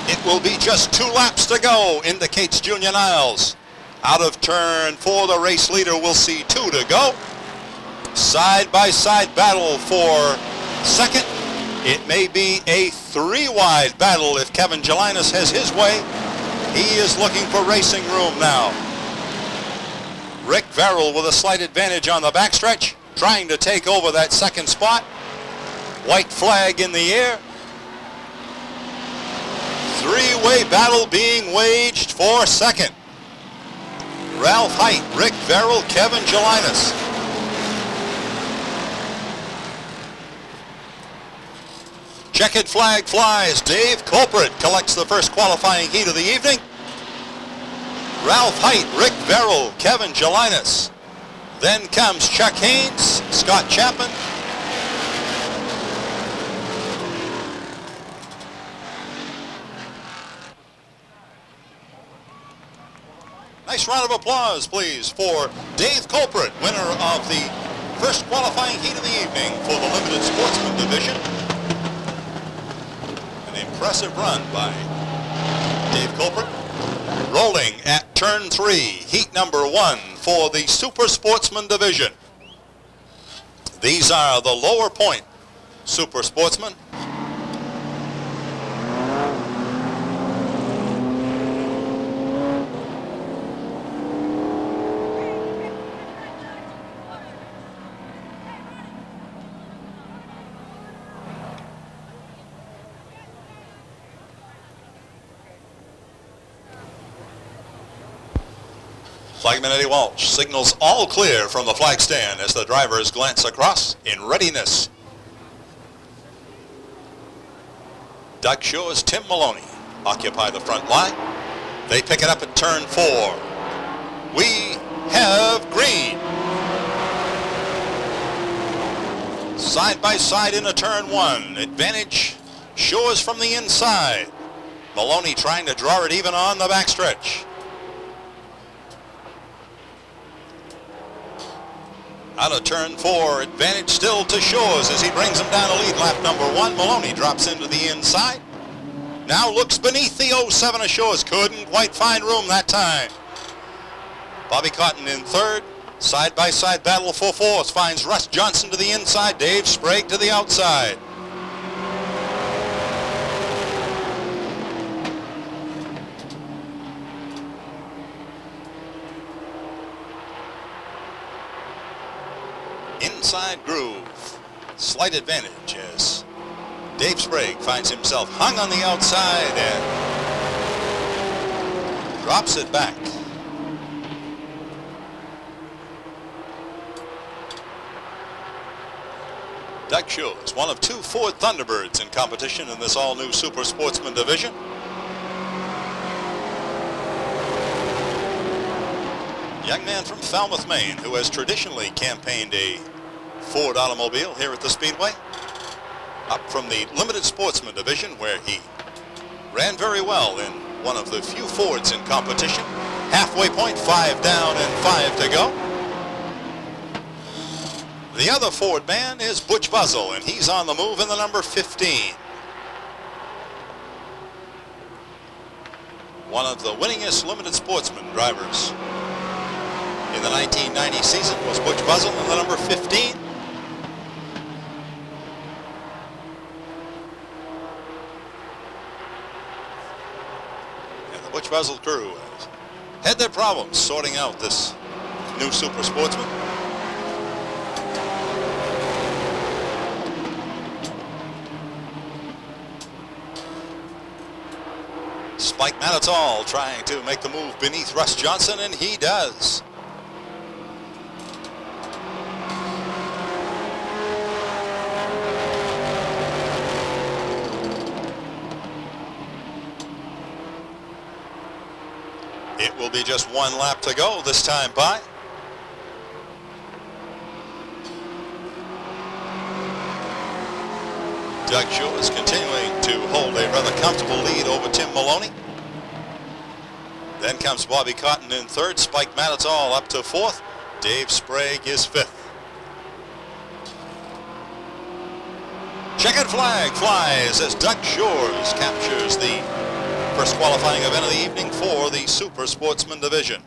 It will be just 2 laps to go, indicates Junior Niles. Out of turn 4, the race leader will see 2 to go. Side-by-side battle for second. It may be a 3-wide battle if Kevin Gelinas has his way. He is looking for racing room now. Rick Verrill with a slight advantage on the backstretch, trying to take over that second spot. White flag in the air. 3-way battle being waged for second. Ralph Height, Rick Verrill, Kevin Gelinas. Checkered flag flies. Dave Culprit collects the first qualifying heat of the evening. Ralph Height, Rick Verrill, Kevin Gelinas. Then comes Chuck Haynes, Scott Chapman. Nice round of applause, please, for Dave Culprit, winner of the first qualifying heat of the evening for the Limited Sportsman Division. An impressive run by Dave Culprit. Rolling at turn 3, heat number 1 for the Super Sportsman Division. These are the lower point Super Sportsmen. Flagman Eddie Walsh signals all clear from the flag stand as the drivers glance across in readiness. Doug Shaw's Tim Maloney occupy the front line. They pick it up at turn 4. We have green. Side by side into turn 1. Advantage Shaw's from the inside. Maloney trying to draw it even on the backstretch. Out of turn 4, advantage still to Shaw's as he brings him down to lead lap number 1. Maloney drops into the inside. Now looks beneath the 07 of Shaw's. Couldn't quite find room that time. Bobby Cotton in third. Side-by-side battle for fourth. Finds Russ Johnson to the inside. Dave Sprague to the outside. Inside groove. Slight advantage as Dave Sprague finds himself hung on the outside and drops it back. Doug Shaw is one of 2 Ford Thunderbirds in competition in this all-new Super Sportsman division. Young man from Falmouth, Maine, who has traditionally campaigned a Ford automobile here at the Speedway. Up from the Limited Sportsman division, where he ran very well in one of the few Fords in competition. Halfway point, 5 down and 5 to go. The other Ford man is Butch Buzzell, and he's on the move in the number 15. One of the winningest Limited Sportsman drivers in the 1990 season was Butch Buzzell in the number 15. And the Butch Buzzell crew has had their problems sorting out this new Super Sportsman. Spike Manitoul trying to make the move beneath Russ Johnson, and he does. It will be just 1 lap to go this time by. Doug Shaw is continuing to hold a rather comfortable lead over Tim Maloney. Then comes Bobby Cotton in third. Spike Manitoul up to 4th. Dave Sprague is 5th. Checkered flag flies as Doug Shores captures the first qualifying event of the evening for the Super Sportsman division.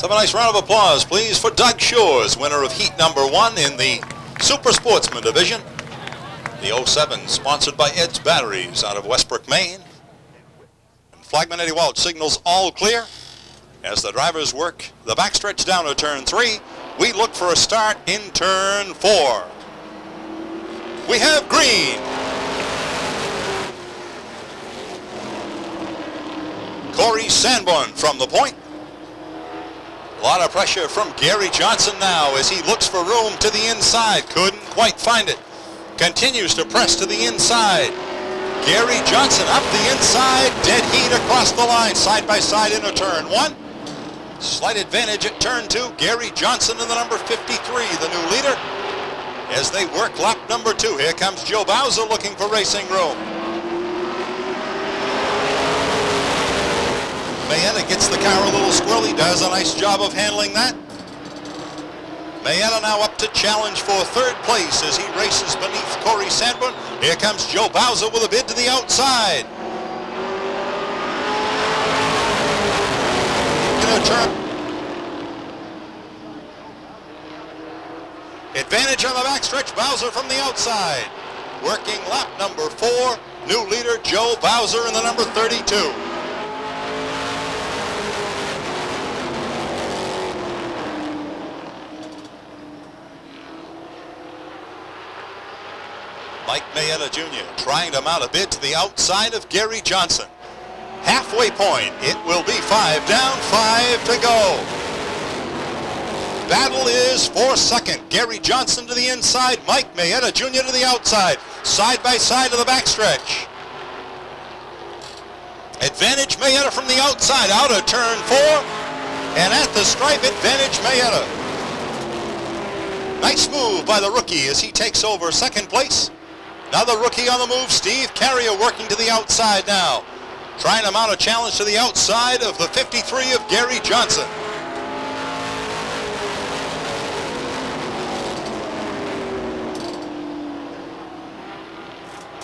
Have a nice round of applause, please, for Doug Shores, winner of heat number 1 in the Super Sportsman division. The 07 sponsored by Ed's Batteries out of Westbrook, Maine. And Flagman Eddie Welch signals all clear. As the drivers work the backstretch down to turn 3, we look for a start in turn 4. We have green. Corey Sanborn from the point. A lot of pressure from Gary Johnson now as he looks for room to the inside. Couldn't quite find it. Continues to press to the inside. Gary Johnson up the inside. Dead heat across the line. Side by side into turn 1. Slight advantage at turn 2. Gary Johnson in the number 53, the new leader. As they work lap number 2. Here comes Joe Bowser looking for racing room. Mayetta gets the car a little squirrely, does a nice job of handling that. Mayetta now up to challenge for 3rd place as he races beneath Corey Sanborn. Here comes Joe Bowser with a bid to the outside. Turn. Advantage on the backstretch, Bowser from the outside. Working lap number 4, new leader Joe Bowser in the number 32. Mike Mayetta Jr. trying to mount a bid to the outside of Gary Johnson. Halfway point, it will be 5 down, 5 to go. Battle is for 2nd. Gary Johnson to the inside, Mike Mayetta Jr. to the outside. Side by side to the backstretch. Advantage Mayetta from the outside, out of turn 4. And at the stripe, advantage Mayetta. Nice move by the rookie as he takes over 2nd place. Now the rookie on the move, Steve Carrier working to the outside now. Trying to mount a challenge to the outside of the 53 of Gary Johnson.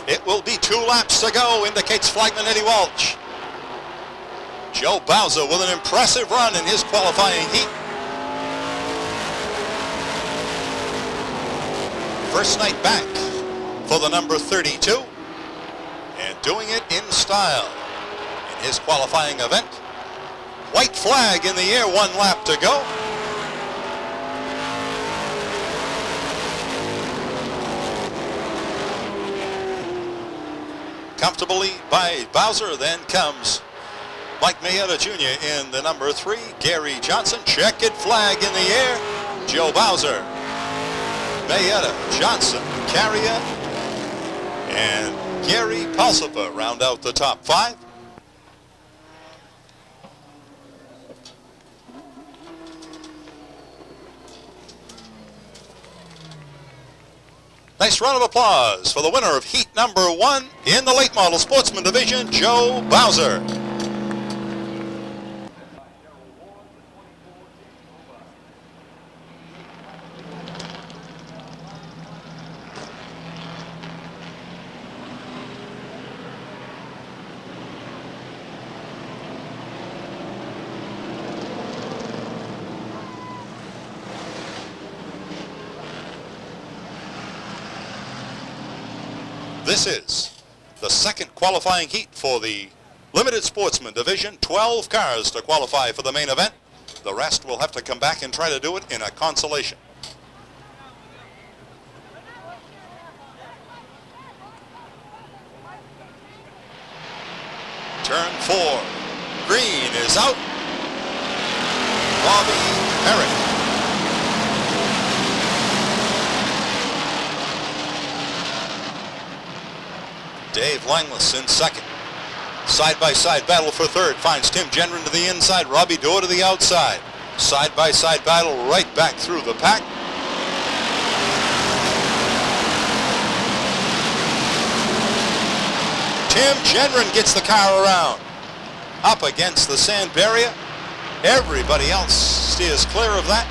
It will be 2 laps to go, indicates Flagman Eddie Welch. Joe Bowser with an impressive run in his qualifying heat. First night back for the number 32. And doing it in style. His qualifying event. White flag in the air, 1 lap to go. Comfortable lead by Bowser, then comes Mike Mayetta Jr. in the number 3. Gary Johnson, checkered flag in the air. Joe Bowser, Mayetta, Johnson, Carrier, and Gary Pulsifer round out the top 5. Nice round of applause for the winner of heat number 1 in the late model sportsman division, Joe Bowser. This is the 2nd qualifying heat for the limited sportsman division. 12 cars to qualify for the main event. The rest will have to come back and try to do it in a consolation. Turn 4. Green is out. Bobby Herrick. Dave Langless in 2nd. Side-by-side battle for 3rd. Finds Tim Gendron to the inside. Robbie Dorr to the outside. Side-by-side battle right back through the pack. Tim Gendron gets the car around. Up against the sand barrier. Everybody else steers clear of that.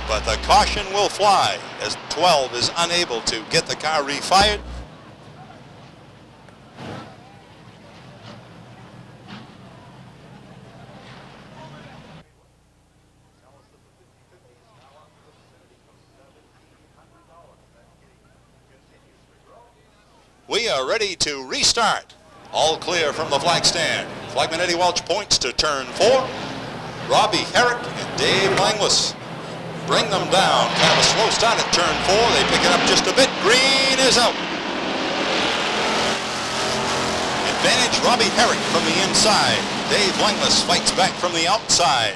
But the caution will fly as 12 is unable to get the car refired. We are ready to restart. All clear from the flag stand. Flagman Eddie Welch points to turn 4. Robbie Herrick and Dave Langlis bring them down. Kind of a slow start at turn 4. They pick it up just a bit. Green is out. Advantage Robbie Herrick from the inside. Dave Langlis fights back from the outside.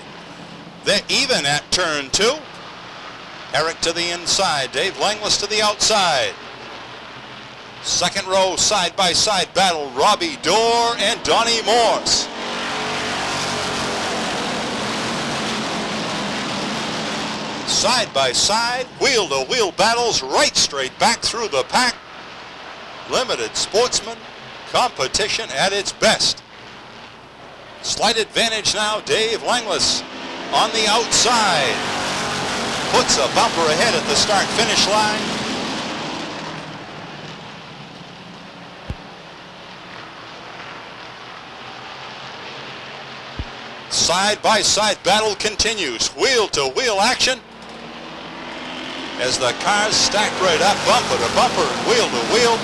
They're even at turn 2. Herrick to the inside. Dave Langlis to the outside. Second row side-by-side battle, Robbie Dorr and Donnie Morse. Side-by-side, wheel-to-wheel battles right straight back through the pack. Limited Sportsman competition at its best. Slight advantage now, Dave Langlis on the outside. Puts a bumper ahead at the start-finish line. Side-by-side battle continues. Wheel-to-wheel action as the cars stack right up, bumper to bumper, wheel-to-wheel.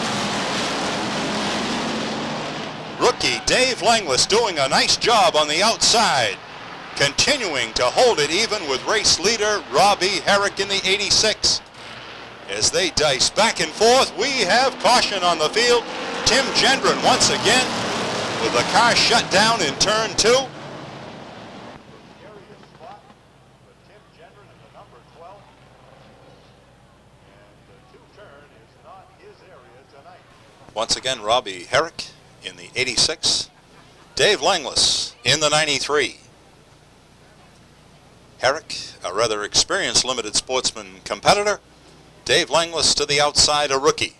Rookie Dave Langlis doing a nice job on the outside, continuing to hold it even with race leader Robbie Herrick in the 86. As they dice back and forth, we have caution on the field. Tim Gendron once again with the car shut down in turn 2. Once again, Robbie Herrick in the 86. Dave Langlis in the 93. Herrick, a rather experienced limited sportsman competitor. Dave Langlis to the outside, a rookie.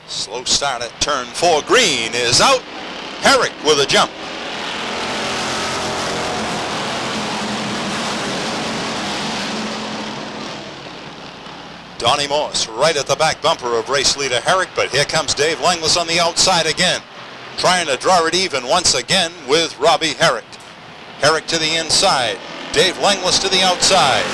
Slow start at turn 4. Green is out. Herrick with a jump. Donnie Morse right at the back bumper of race leader Herrick, but here comes Dave Langlis on the outside again, trying to draw it even once again with Robbie Herrick. Herrick to the inside, Dave Langlis to the outside.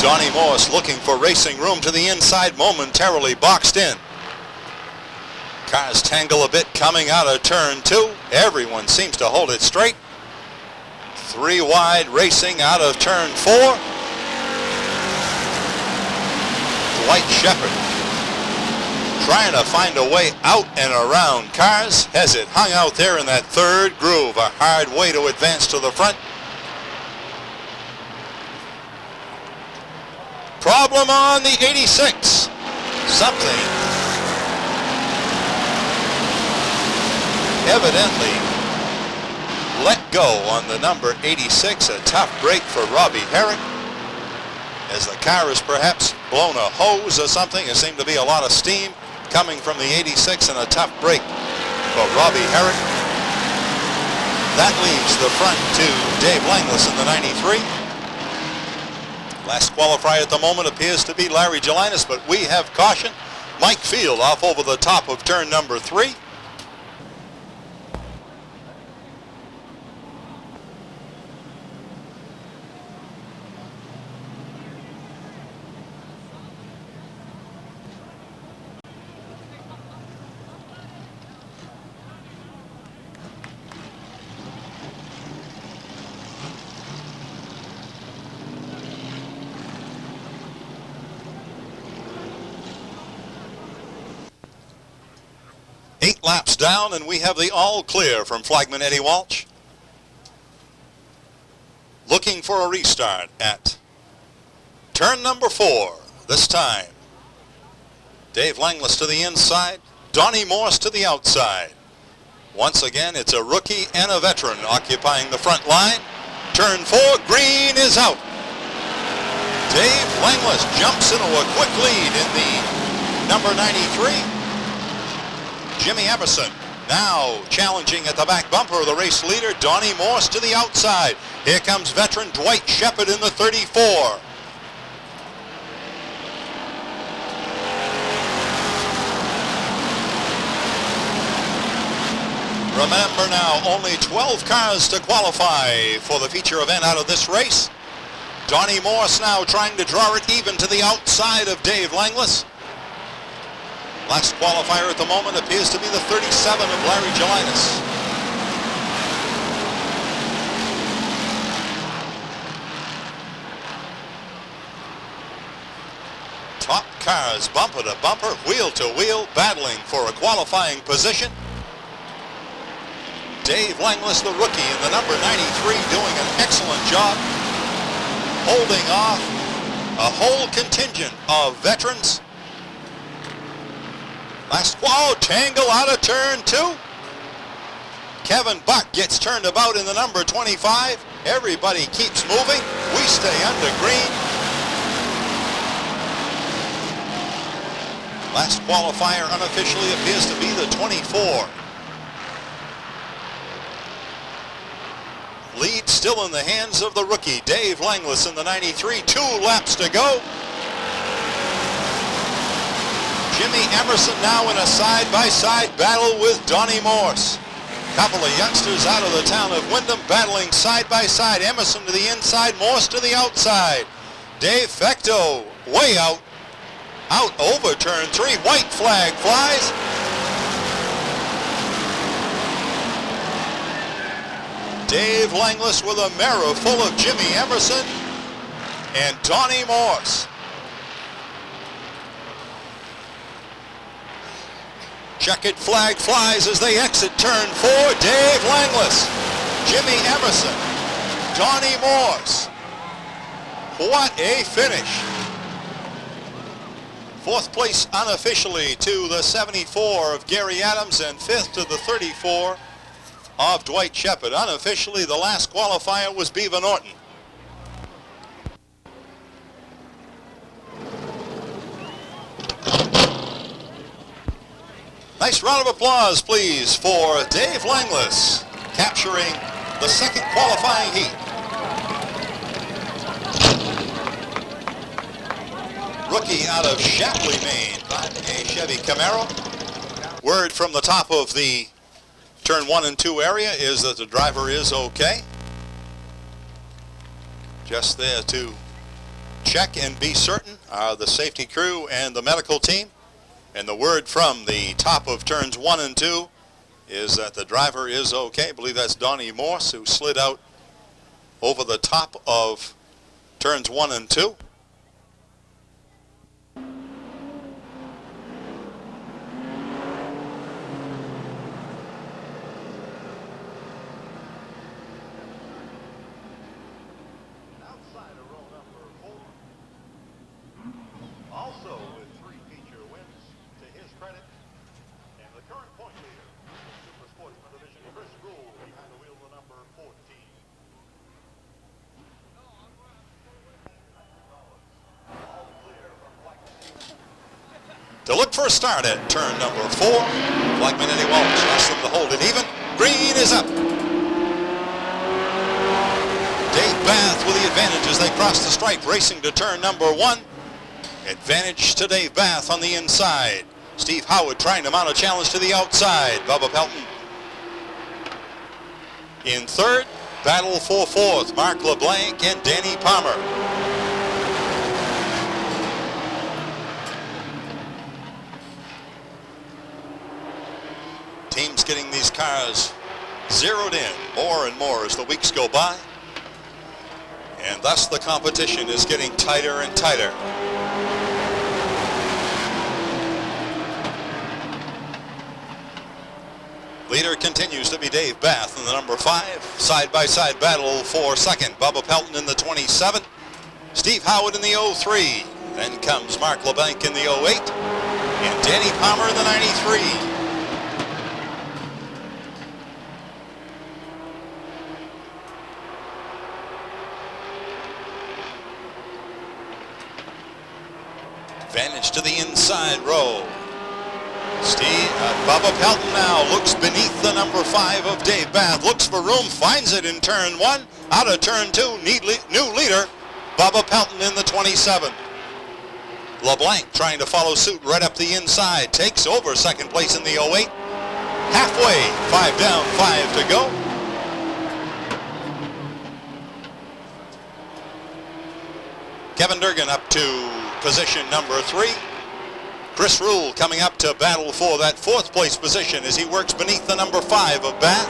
Donnie Morse looking for racing room to the inside, momentarily boxed in. Cars tangle a bit coming out of turn 2. Everyone seems to hold it straight. 3 wide racing out of turn 4. Dwight Shepard trying to find a way out and around cars. Has it hung out there in that third groove. A hard way to advance to the front. Problem on the 86. Something evidently let go on the number 86. A tough break for Robbie Herrick, as the car is perhaps blown a hose or something. There seemed to be a lot of steam coming from the 86, and a tough break for Robbie Herrick. That leaves the front to Dave Langlis in the 93. Last qualifier at the moment appears to be Larry Gelinas, but we have caution. Mike Field off over the top of turn number 3. Eight laps down, and we have the all clear from flagman Eddie Walsh. Looking for a restart at turn number 4 this time. Dave Langlis to the inside, Donnie Morse to the outside. Once again, it's a rookie and a veteran occupying the front line. Turn 4, green is out. Dave Langlis jumps into a quick lead in the number 93. Jimmy Emerson now challenging at the back bumper of the race leader, Donnie Morse to the outside. Here comes veteran Dwight Shepard in the 34. Remember now, only 12 cars to qualify for the feature event out of this race. Donnie Morse now trying to draw it even to the outside of Dave Langlis. Last qualifier at the moment appears to be the 37 of Larry Gelinas. Top cars bumper to bumper, wheel to wheel, battling for a qualifying position. Dave Langlis, the rookie, in the number 93, doing an excellent job holding off a whole contingent of veterans. Last tangle out of turn 2. Kevin Buck gets turned about in the number 25. Everybody keeps moving. We stay under green. Last qualifier unofficially appears to be the 24. Lead still in the hands of the rookie, Dave Langlis, in the 93. 2 laps to go. Jimmy Emerson now in a side-by-side battle with Donnie Morse. Couple of youngsters out of the town of Wyndham battling side-by-side. Emerson to the inside, Morse to the outside. Dave Fecto way out over turn 3. White flag flies. Dave Langlis with a mirror full of Jimmy Emerson and Donnie Morse. Checkered flag flies as they exit turn 4. Dave Langlis, Jimmy Emerson, Donnie Morse. What a finish. 4th place unofficially to the 74 of Gary Adams and 5th to the 34 of Dwight Shepard. Unofficially, the last qualifier was Beaver Norton. Nice round of applause, please, for Dave Langlis, capturing the 2nd qualifying heat. Rookie out of Shapley, Maine, a Chevy Camaro. Word from the top of the turn 1 and 2 area is that the driver is okay. Just there to check and be certain are the safety crew and the medical team. And the word from the top of turns 1 and 2 is that the driver is okay. I believe that's Donnie Morse, who slid out over the top of turns 1 and 2. To look for a start at turn number 4. Flagman Eddie Walsh asks them to hold it even. Green is up. Dave Bath with the advantage as they cross the stripe, racing to turn number 1. Advantage to Dave Bath on the inside. Steve Howard trying to mount a challenge to the outside. Bubba Pelton in 3rd. Battle for 4th, Mark LeBlanc and Danny Palmer. Teams getting these cars zeroed in more and more as the weeks go by. And thus the competition is getting tighter and tighter. Leader continues to be Dave Bath in the number 5. Side-by-side battle for 2nd. Bubba Pelton in the 27. Steve Howard in the 03. Then comes Mark LeBlanc in the 08. And Danny Palmer in the 93. Advantage to the inside row. Bubba Pelton now looks beneath the number 5 of Dave Bath. Looks for room, finds it in turn 1. Out of turn 2, new leader, Bubba Pelton in the 27. LeBlanc trying to follow suit right up the inside. Takes over 2nd place in the 08. halfway. 5 down, 5 to go. Kevin Durgan up to position number 3. Chris Rule coming up to battle for that 4th place position as he works beneath the number 5 of Bath.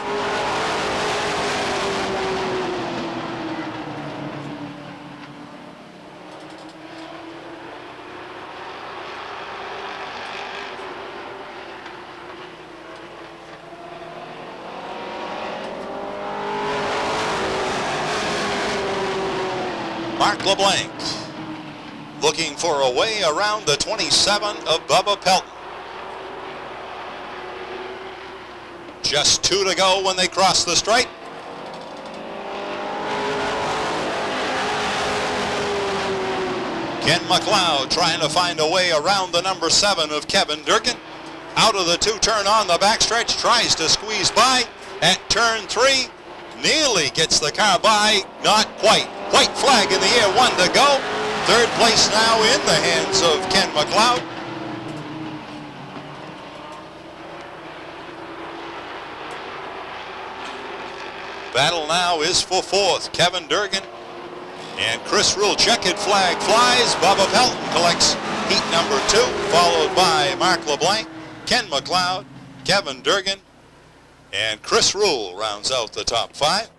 Mark LeBlanc looking for a way around the 27 of Bubba Pelton. Just 2 to go when they cross the stripe. Ken McLeod trying to find a way around the number 7 of Kevin Durkin. Out of the 2-turn on the backstretch, tries to squeeze by at turn 3. Nearly gets the car by, not quite. White flag in the air, 1 to go. 3rd place now in the hands of Ken McLeod. Battle now is for 4th. Kevin Durgan and Chris Rule. Checkered flag flies. Bubba Pelton collects heat number 2, followed by Mark LeBlanc, Ken McLeod, Kevin Durgan, and Chris Rule rounds out the top 5.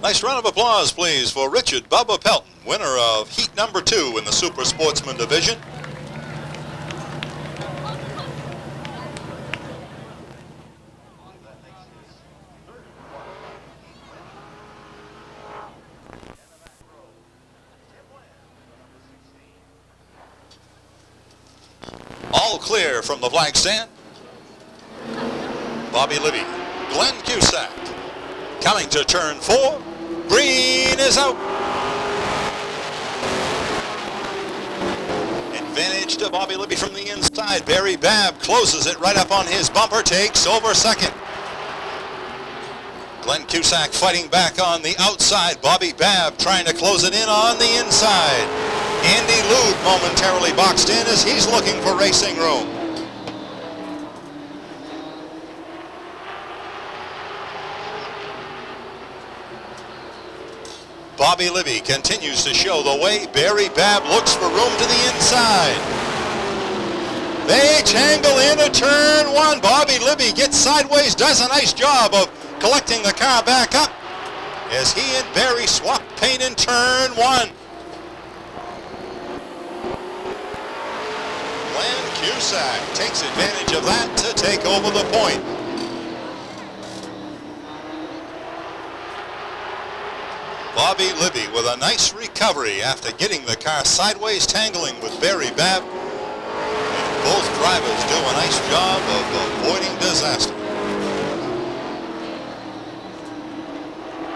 Nice round of applause, please, for Richard Bubba Pelton, winner of heat number 2 in the Super Sportsman division. All clear from the flag stand. Bobby Libby, Glenn Cusack, coming to turn 4. Green is out. Advantage to Bobby Libby from the inside. Barry Babb closes it right up on his bumper, takes over second. Glenn Cusack fighting back on the outside. Bobby Babb trying to close it in on the inside. Andy Lude momentarily boxed in as he's looking for racing room. Bobby Libby continues to show the way. Barry Babb looks for room to the inside. They tangle into turn 1. Bobby Libby gets sideways, does a nice job of collecting the car back up as he and Barry swap paint in turn 1. Glenn Cusack takes advantage of that to take over the point. Bobby Libby with a nice recovery after getting the car sideways, tangling with Barry Babb. And both drivers do a nice job of avoiding disaster.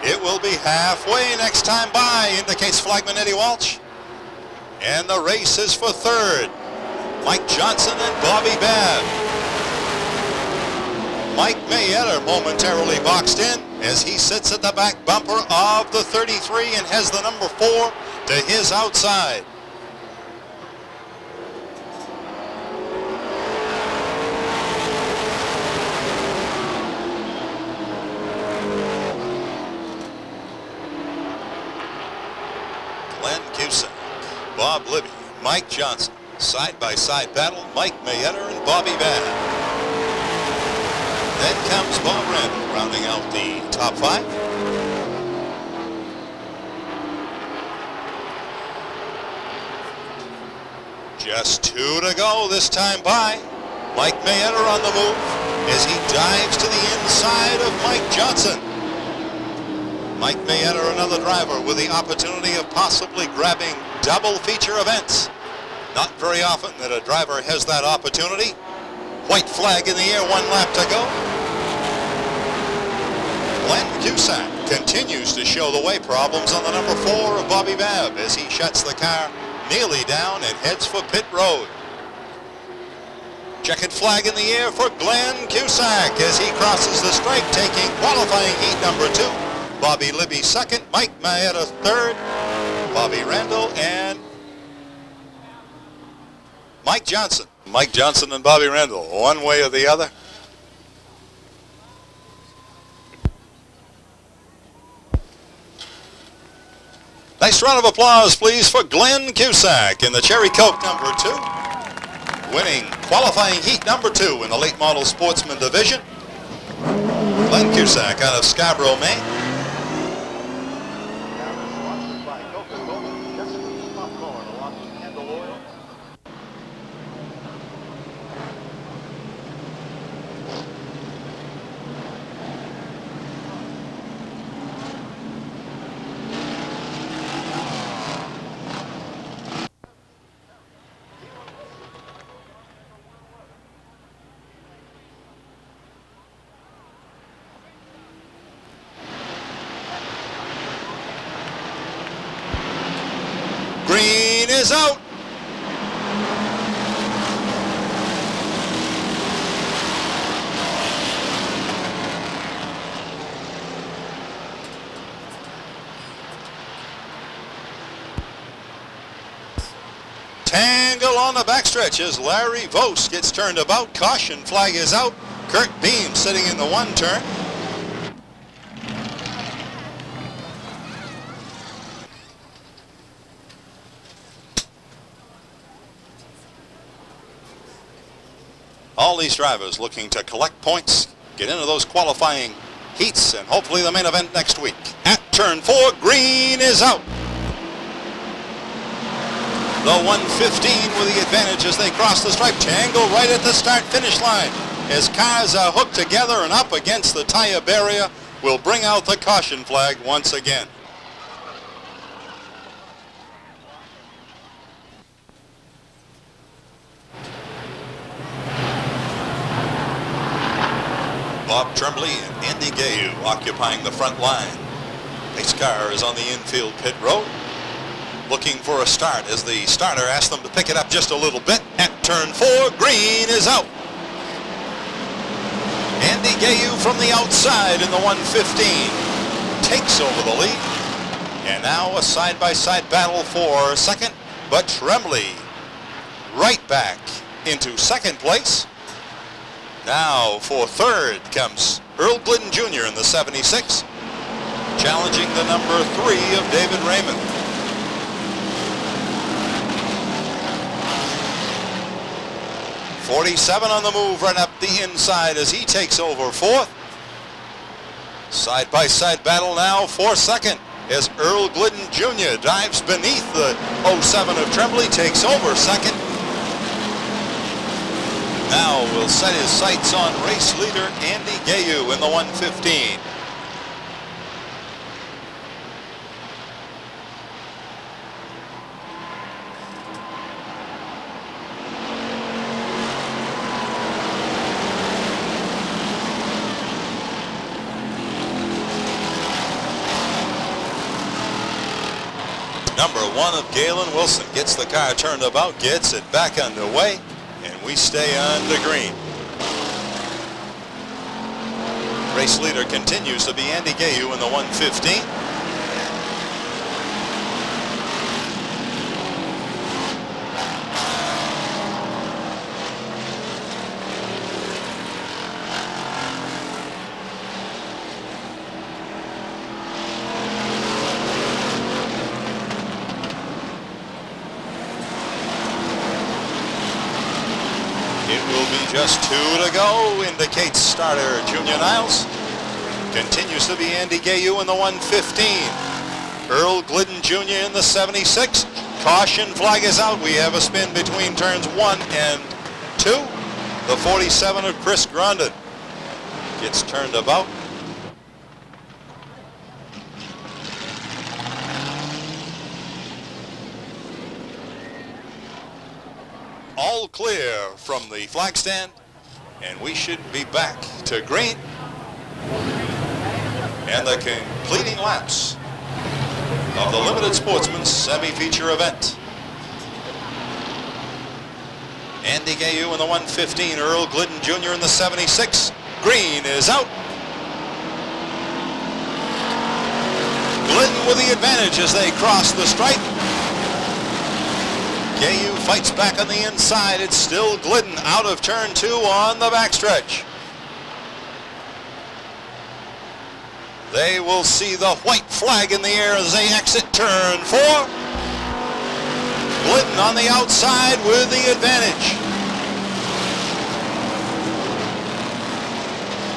It will be halfway next time by, indicates flagman Eddie Walsh. And the race is for 3rd. Mike Johnson and Bobby Babb. Mike Mayetta momentarily boxed in as he sits at the back bumper of the 33 and has the number 4 to his outside. Glenn Cusack, Bob Libby, Mike Johnson, side-by-side battle, Mike Mayetta and Bobby Babb. Then comes Bob Randall rounding out the top 5. Just 2 to go this time by. Mike Mayetta on the move as he dives to the inside of Mike Johnson. Mike Mayetta, another driver with the opportunity of possibly grabbing double feature events. Not very often that a driver has that opportunity. White flag in the air, 1 lap to go. Glenn Cusack continues to show the way. Problems on the number 4 of Bobby Babb as he shuts the car nearly down and heads for pit road. Checkered flag in the air for Glenn Cusack as he crosses the stripe, taking qualifying heat number 2. Bobby Libby 2nd, Mike Mayetta 3rd. Bobby Randall, and Mike Johnson. Mike Johnson and Bobby Randall, one way or the other. Nice round of applause, please, for Glenn Cusack in the Cherry Coke number 2, winning qualifying heat number 2 in the late model sportsman division. Glenn Cusack out of Scarborough, Maine. Green is out. Tangle on the backstretch as Larry Vos gets turned about. Caution flag is out. Kurt Beam sitting in the 1 turn. All these drivers looking to collect points, get into those qualifying heats, and hopefully the main event next week. At turn 4, green is out. The 115 with the advantage as they cross the stripe. Tangle right at the start-finish line. As cars are hooked together and up against the tire barrier, will bring out the caution flag once again. Bob Tremblay and Andy Gayu occupying the front line. Pace car is on the infield pit road, looking for a start as the starter asks them to pick it up just a little bit. At turn 4, green is out. Andy Gayu from the outside in the 115 takes over the lead. And now a side-by-side battle for second, but Tremblay right back into second place. Now for third comes Earl Glidden Jr. in the 76, challenging the number 3 of David Raymond. .47 on the move right up the inside as he takes over fourth. Side-by-side battle now for second as Earl Glidden Jr. dives beneath the 07 of Tremblay, takes over second. Now will set his sights on race leader Andy Gayu in the 115. Number 1 of Galen Wilson gets the car turned about, gets it back underway, and we stay on the green. Race leader continues to be Andy Gayu in the 115. Just 2 to go, indicates starter Junior Niles. Continues to be Andy Gayu in the 115. Earl Glidden Jr. in the 76. Caution flag is out. We have a spin between turns 1 and 2. The 47 of Chris Grondin gets turned about. All clear from the flag stand, and we should be back to green and the completing laps of the Limited Sportsman semi-feature event. Andy Gayu in the 115, Earl Glidden Jr. in the 76. Green is out. Glidden with the advantage as they cross the stripe. Gayu fights back on the inside. It's still Glidden out of turn 2 on the backstretch. They will see the white flag in the air as they exit turn 4. Glidden on the outside with the advantage.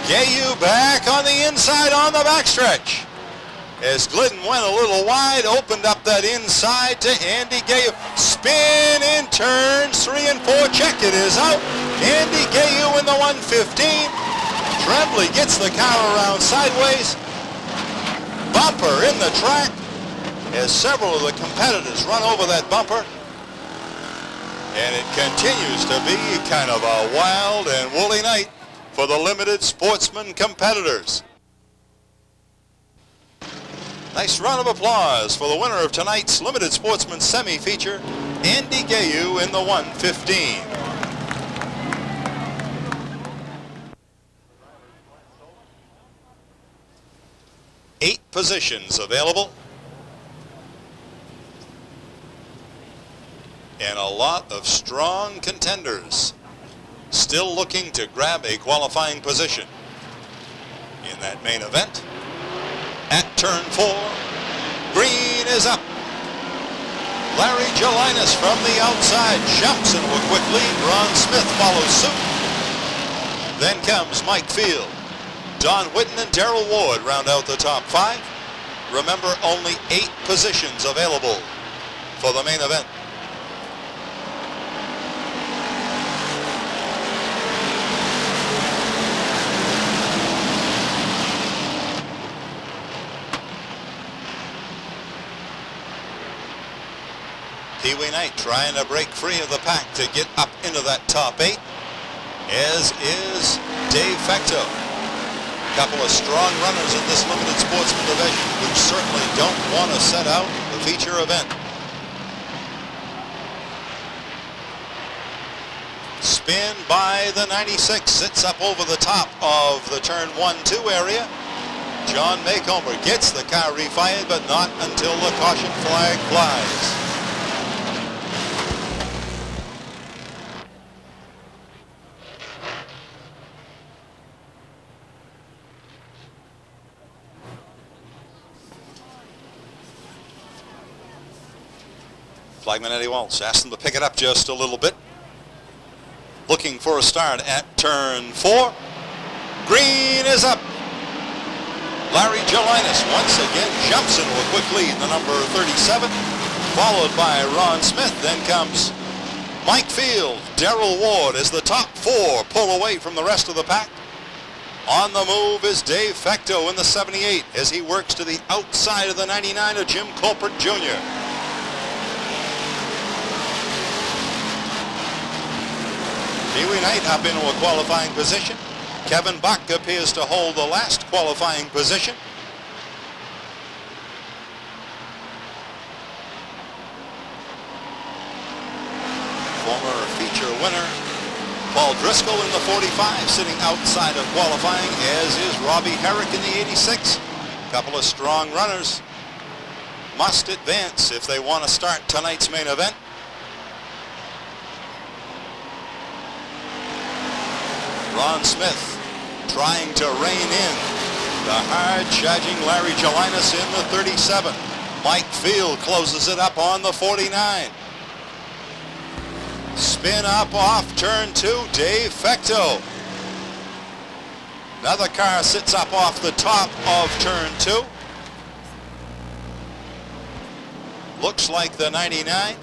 Gayu back on the inside on the backstretch. As Glidden went a little wide, opened up that inside to Andy Gayu. Spin in turns 3 and 4. Check, it is out. Andy Gayu in the 115. Tremblay gets the car around sideways. Bumper in the track as several of the competitors run over that bumper. And it continues to be kind of a wild and woolly night for the Limited Sportsman competitors. Nice round of applause for the winner of tonight's Limited Sportsman semi-feature, Andy Gayu in the 115. Eight positions available. And a lot of strong contenders still looking to grab a qualifying position in that main event. At turn 4, green is up. Larry Gelinas from the outside jumps into a quick lead. Ron Smith follows suit. Then comes Mike Field. Don Whitten and Darrell Ward round out the top 5. Remember, only 8 positions available for the main event. Pee-wee Knight trying to break free of the pack to get up into that top 8, as is Dave Fecto. A couple of strong runners in this Limited Sportsman division who certainly don't want to set out the feature event. Spin by the 96, sits up over the top of the turn 1-2 area. John Maycomer gets the car refired, but not until the caution flag flies. Flagman Eddie Walsh asked them to pick it up just a little bit. Looking for a start at turn 4. Green is up. Larry Gelinas once again jumps into a quick lead, the number 37, followed by Ron Smith. Then comes Mike Field, Darrell Ward as the top 4 pull away from the rest of the pack. On the move is Dave Fecto in the 78 as he works to the outside of the 99 of Jim Colbert Jr. Pee-wee Knight up into a qualifying position. Kevin Buck appears to hold the last qualifying position. Former feature winner Paul Driscoll in the 45 sitting outside of qualifying, as is Robbie Herrick in the 86. A couple of strong runners must advance if they want to start tonight's main event. Ron Smith trying to rein in the hard-charging Larry Gelinas in the 37. Mike Field closes it up on the 49. Spin up off turn 2, Dave Fecto. Another car sits up off the top of turn 2. Looks like the 99.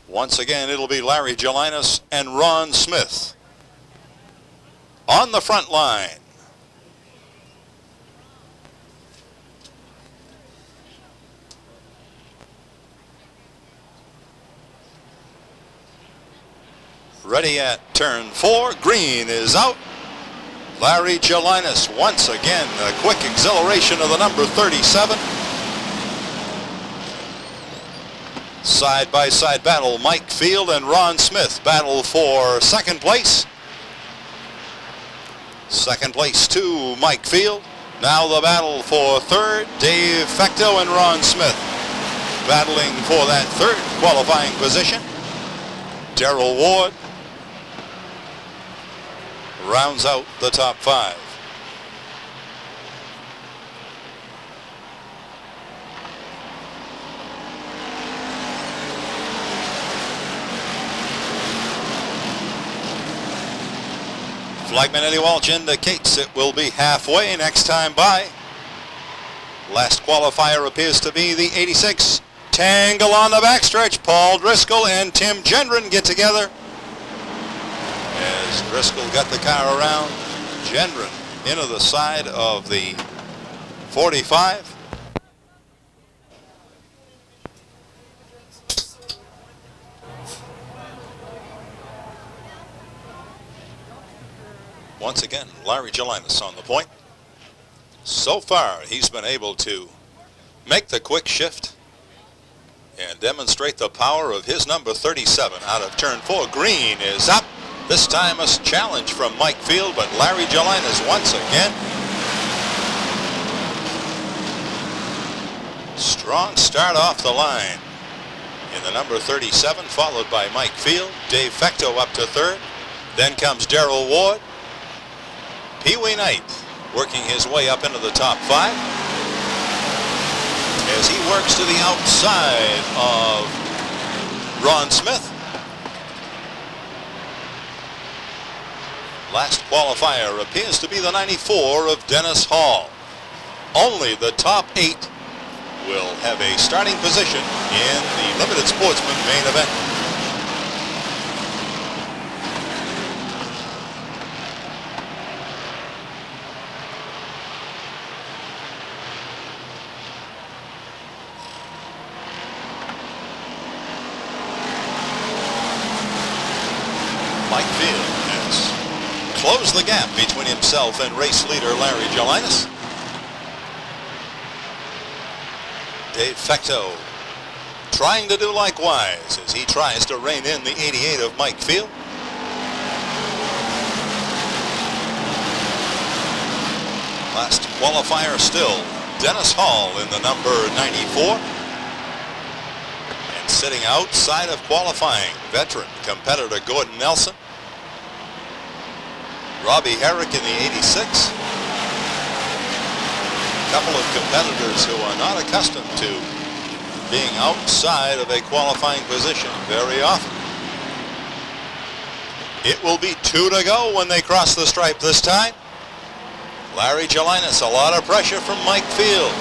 Once again, it'll be Larry Gelinas and Ron Smith on the front line. Ready at turn 4. Green is out. Larry Gelinas once again, a quick acceleration of the number 37. Side-by-side battle. Mike Field and Ron Smith battle for second place. Second place to Mike Field. Now the battle for third, Dave Fecto and Ron Smith battling for that third qualifying position. Darrell Ward rounds out the top 5. Flagman Eddie Walsh indicates it will be halfway next time by. Last qualifier appears to be the 86. Tangle on the backstretch. Paul Driscoll and Tim Gendron get together. As Driscoll got the car around, Gendron into the side of the 45. Once again, Larry Gelinas on the point. So far, he's been able to make the quick shift and demonstrate the power of his number 37 out of turn 4. Green is up. This time a challenge from Mike Field, but Larry Gelinas once again. Strong start off the line in the number 37, followed by Mike Field. Dave Fecto up to third. Then comes Darrell Ward. Pee Wee Knight working his way up into the top 5 as he works to the outside of Ron Smith. Last qualifier appears to be the 94 of Dennis Hall. Only the top 8 will have a starting position in the Limited Sportsman main event. Mike Field has closed the gap between himself and race leader Larry Gelinas. Dave Fecto trying to do likewise as he tries to rein in the 88 of Mike Field. Last qualifier still Dennis Hall in the number 94. And sitting outside of qualifying, veteran competitor Gordon Nelson. Robbie Herrick in the 86. A couple of competitors who are not accustomed to being outside of a qualifying position very often. It will be 2 to go when they cross the stripe this time. Larry Gelinas, a lot of pressure from Mike Field.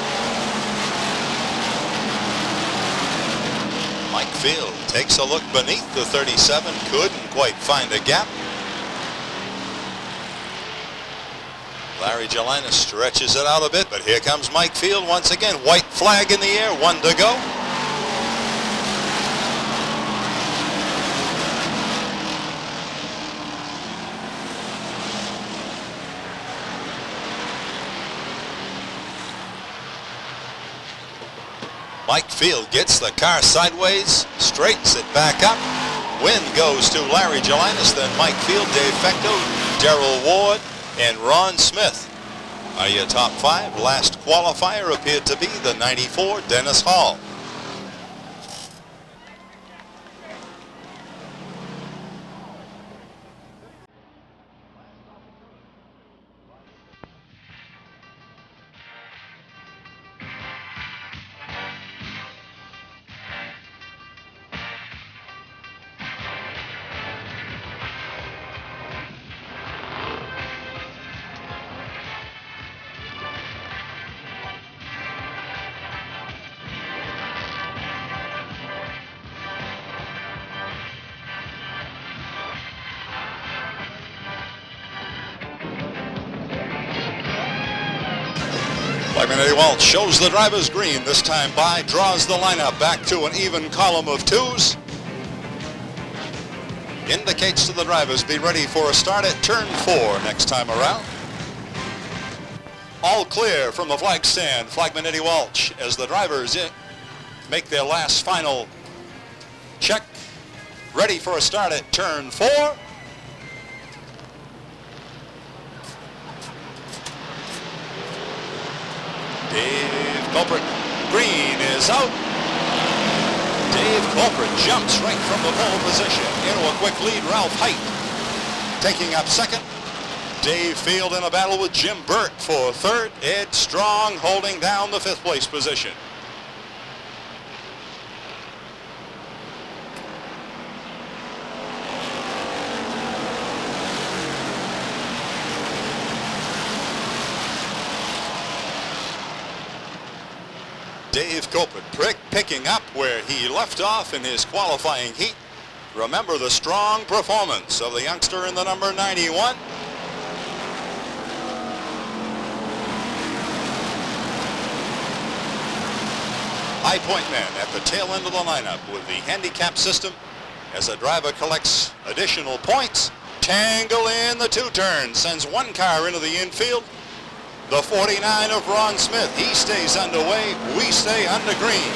Mike Field takes a look beneath the 37, couldn't quite find a gap. Larry Gelinas stretches it out a bit, but here comes Mike Field once again. White flag in the air, 1 to go. Mike Field gets the car sideways, straightens it back up. Win goes to Larry Gelinas, then Mike Field, Dave Fecto, Darrell Ward, and Ron Smith are your top 5. Last qualifier appeared to be the 94, Dennis Hall. Flagman Eddie Walsh shows the drivers green this time by, draws the lineup back to an even column of 2s. Indicates to the drivers be ready for a start at turn 4 next time around. All clear from the flag stand. Flagman Eddie Walsh as the drivers make their last final check. Ready for a start at turn 4. Dave Culprit. Green is out. Dave Culprit jumps right from the pole position into a quick lead. Ralph Height taking up second. Dave Field in a battle with Jim Burt for third. Ed Strong holding down the fifth place position. Dave Culprit picking up where he left off in his qualifying heat. Remember the strong performance of the youngster in the number 91. High Point men at the tail end of the lineup with the handicap system as the driver collects additional points. Tangle in the two-turn sends one car into the infield. The 49 of Ron Smith, he stays underway. We stay under green.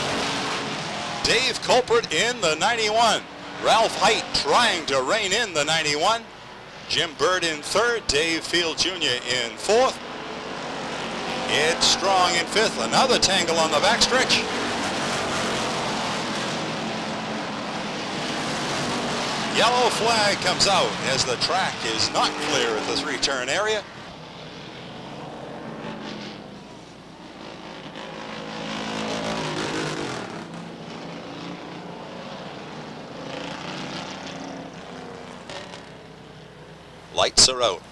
Dave Culprit in the 91. Ralph Height trying to rein in the 91. Jim Burt in third. Dave Field Jr. in fourth. Ed Strong in fifth. Another tangle on the backstretch. Yellow flag comes out as the track is not clear at the three-turn area. Lights are out.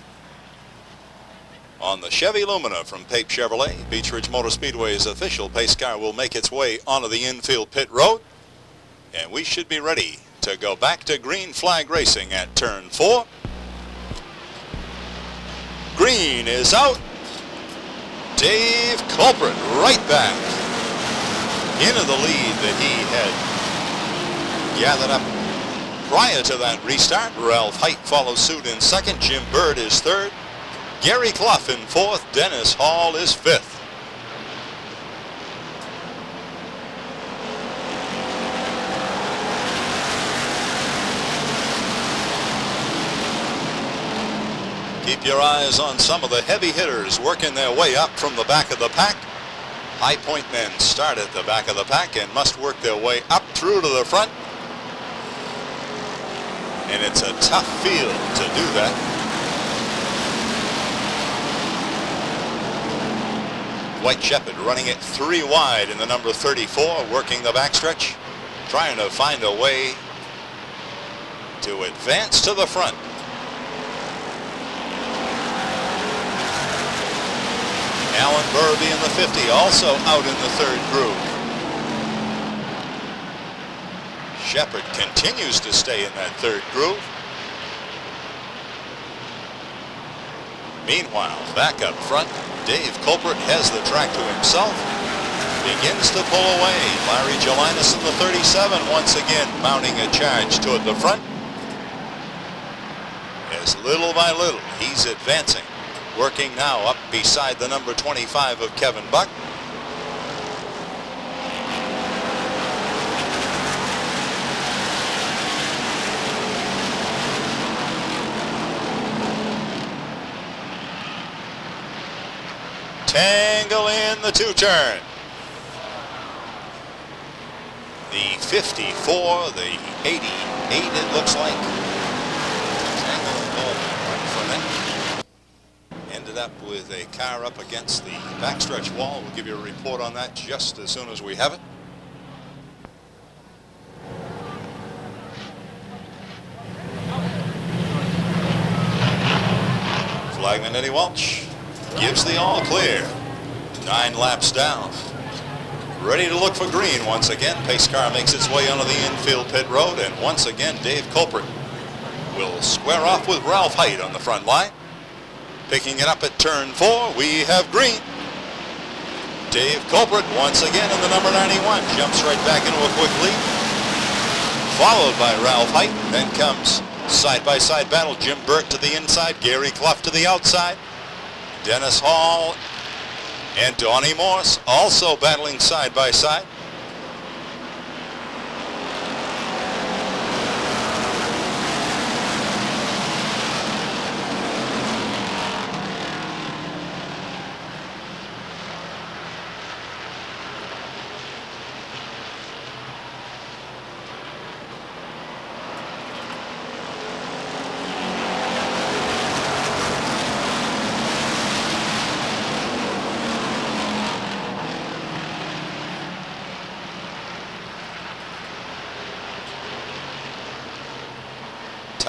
On the Chevy Lumina from Pape Chevrolet, Beech Ridge Motor Speedway's official pace car will make its way onto the infield pit road. And we should be ready to go back to green flag racing at turn 4. Green is out. Dave Culprit right back into the lead that he had gathered up prior to that restart. Ralph Height follows suit in second. Jim Burt is third. Gary Clough in fourth. Dennis Hall is fifth. Keep your eyes on some of the heavy hitters working their way up from the back of the pack. High Point men start at the back of the pack and must work their way up through to the front. And it's a tough field to do that. White Shepherd running it 3 wide in the number 34, working the backstretch, trying to find a way to advance to the front. Alan Burby in the 50, also out in the third groove. Shepherd continues to stay in that third groove. Meanwhile, back up front, Dave Culprit has the track to himself. Begins to pull away. Larry Gelinas in the 37, once again mounting a charge toward the front. As little by little, he's advancing. Working now up beside the number 25 of Kevin Buck. Tangle in the two-turn. The 54, the 88 it looks like. Tangle right for that. Ended up with a car up against the backstretch wall. We'll give you a report on that just as soon as we have it. Flagman Eddie Welch gives the all clear. 9 laps down. Ready to look for green once again. Pace car makes its way onto the infield pit road, and once again Dave Culprit will square off with Ralph Height on the front line. Picking it up at turn 4, we have green. Dave Culprit once again in the number 91. Jumps right back into a quick lead. Followed by Ralph Height. Then comes side-by-side battle. Jim Burt to the inside. Gary Clough to the outside. Dennis Hall and Donnie Morse also battling side-by-side.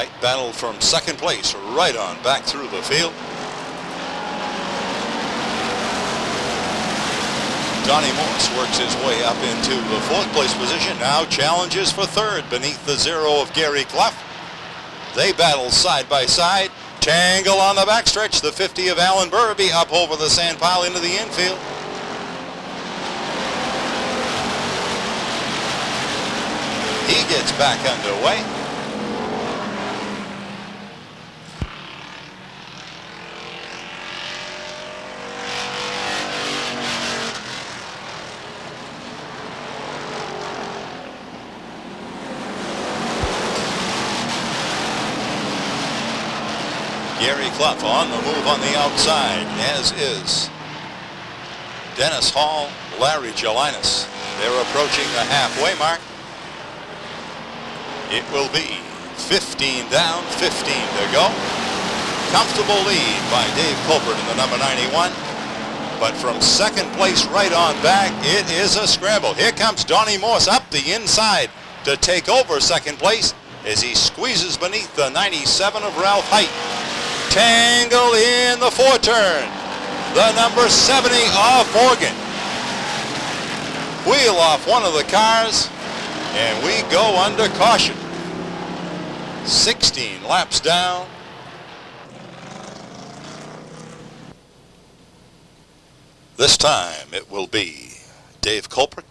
Tight battle from second place right on back through the field. Donnie Morse works his way up into the fourth place position. Now challenges for third beneath the 0 of Gary Clough. They battle side by side. Tangle on the backstretch. The 50 of Alan Burby up over the sand pile into the infield. He gets back underway. Gary Clough on the move on the outside, as is Dennis Hall, Larry Gelinas. They're approaching the halfway mark. It will be 15 down, 15 to go. Comfortable lead by Dave Colbert in the number 91. But from second place right on back, it is a scramble. Here comes Donnie Morse up the inside to take over second place as he squeezes beneath the 97 of Ralph Height. Tangle in the four-turn. The number 70 of Morgan. Wheel off one of the cars, and we go under caution. 16 laps down. This time it will be Dave Colbert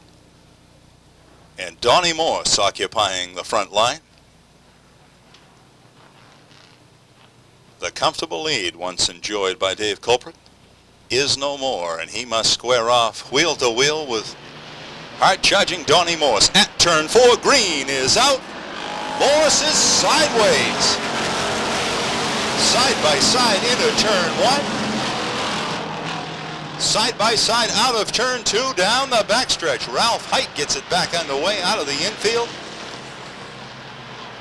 and Donnie Morse occupying the front line. The comfortable lead once enjoyed by Dave Colbert is no more, and he must square off wheel to wheel with hard-charging Donnie Morse. At turn 4, green is out. Morse is sideways. Side by side into turn 1. Side by side out of turn 2 down the backstretch. Ralph Height gets it back underway out of the infield.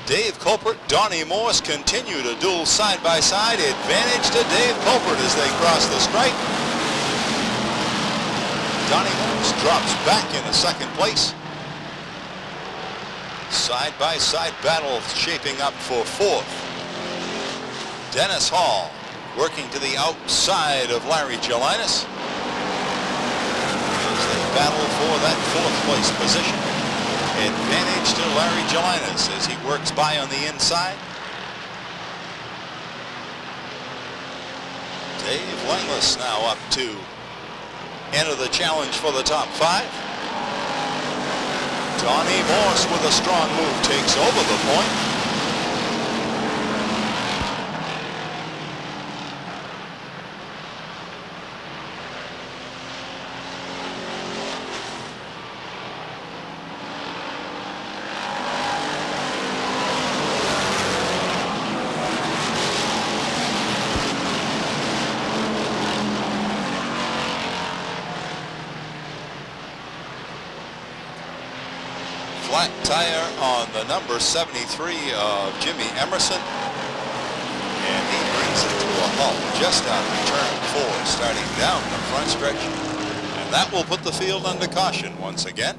Dave Colbert, Donnie Morse continue to duel side by side. Advantage to Dave Colbert as they cross the stripe. Donnie Morse drops back into second place. Side by side battle shaping up for fourth. Dennis Hall working to the outside of Larry Gelinas as they battle for that fourth place position. Advantage to Larry Gelinas as he works by on the inside. Dave Lengless now up to enter the challenge for the top 5. Donnie Morse with a strong move takes over the point. Flat tire on the number 73 of Jimmy Emerson, and he brings it to a halt just out of turn 4, starting down the front stretch, and that will put the field under caution once again.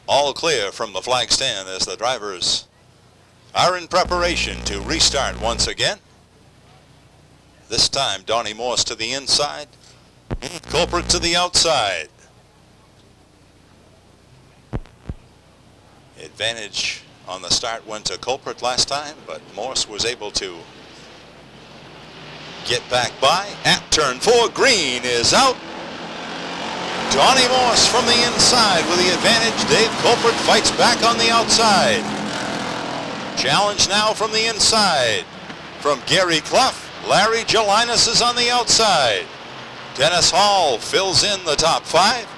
All clear from the flag stand as the drivers are in preparation to restart once again. This time Donnie Morse to the inside, Colbert to the outside. Advantage on the start went to Colbert last time, but Morse was able to get back by. At turn 4, green is out. Donnie Morse from the inside with the advantage. Dave Colbert fights back on the outside. Challenge now from the inside. From Gary Clough, Larry Gelinas is on the outside. Dennis Hall fills in the top 5.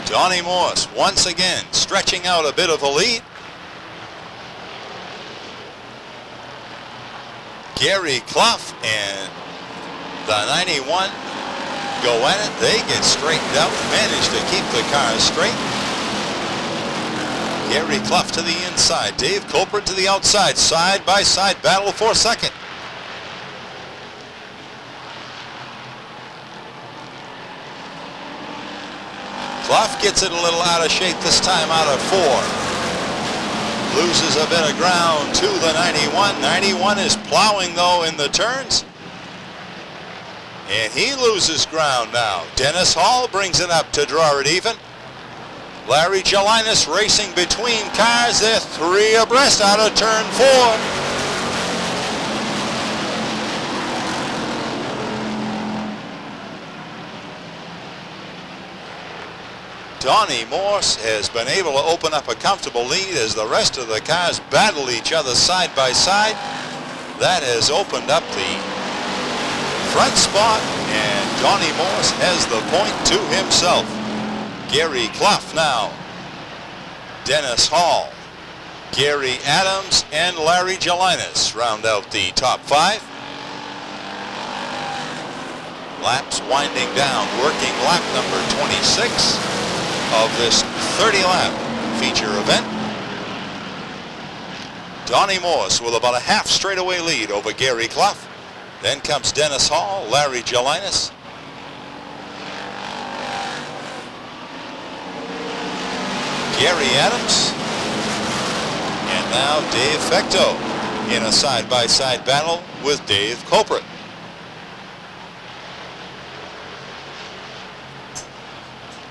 Donnie Morse once again stretching out a bit of a lead. Gary Clough and the 91 go at it. They get straightened out, manage to keep the cars straight. Gary Clough to the inside, Dave Colbert to the outside, side by side battle for second. Clough gets it a little out of shape this time out of 4. Loses a bit of ground to the 91. 91 is plowing though in the turns. And he loses ground now. Dennis Hall brings it up to draw it even. Larry Gelinas racing between cars. They're 3 abreast out of turn 4. Donnie Morse has been able to open up a comfortable lead as the rest of the cars battle each other side by side. That has opened up the front spot, and Donnie Morse has the point to himself. Gary Clough now. Dennis Hall, Gary Adams, and Larry Gelinas round out the top 5. Laps winding down, working lap number 26 of this 30-lap feature event. Donnie Morse with about a half straightaway lead over Gary Clough. Then comes Dennis Hall, Larry Gelinas. Gary Adams. And now Dave Fecto in a side-by-side battle with Dave Coupret.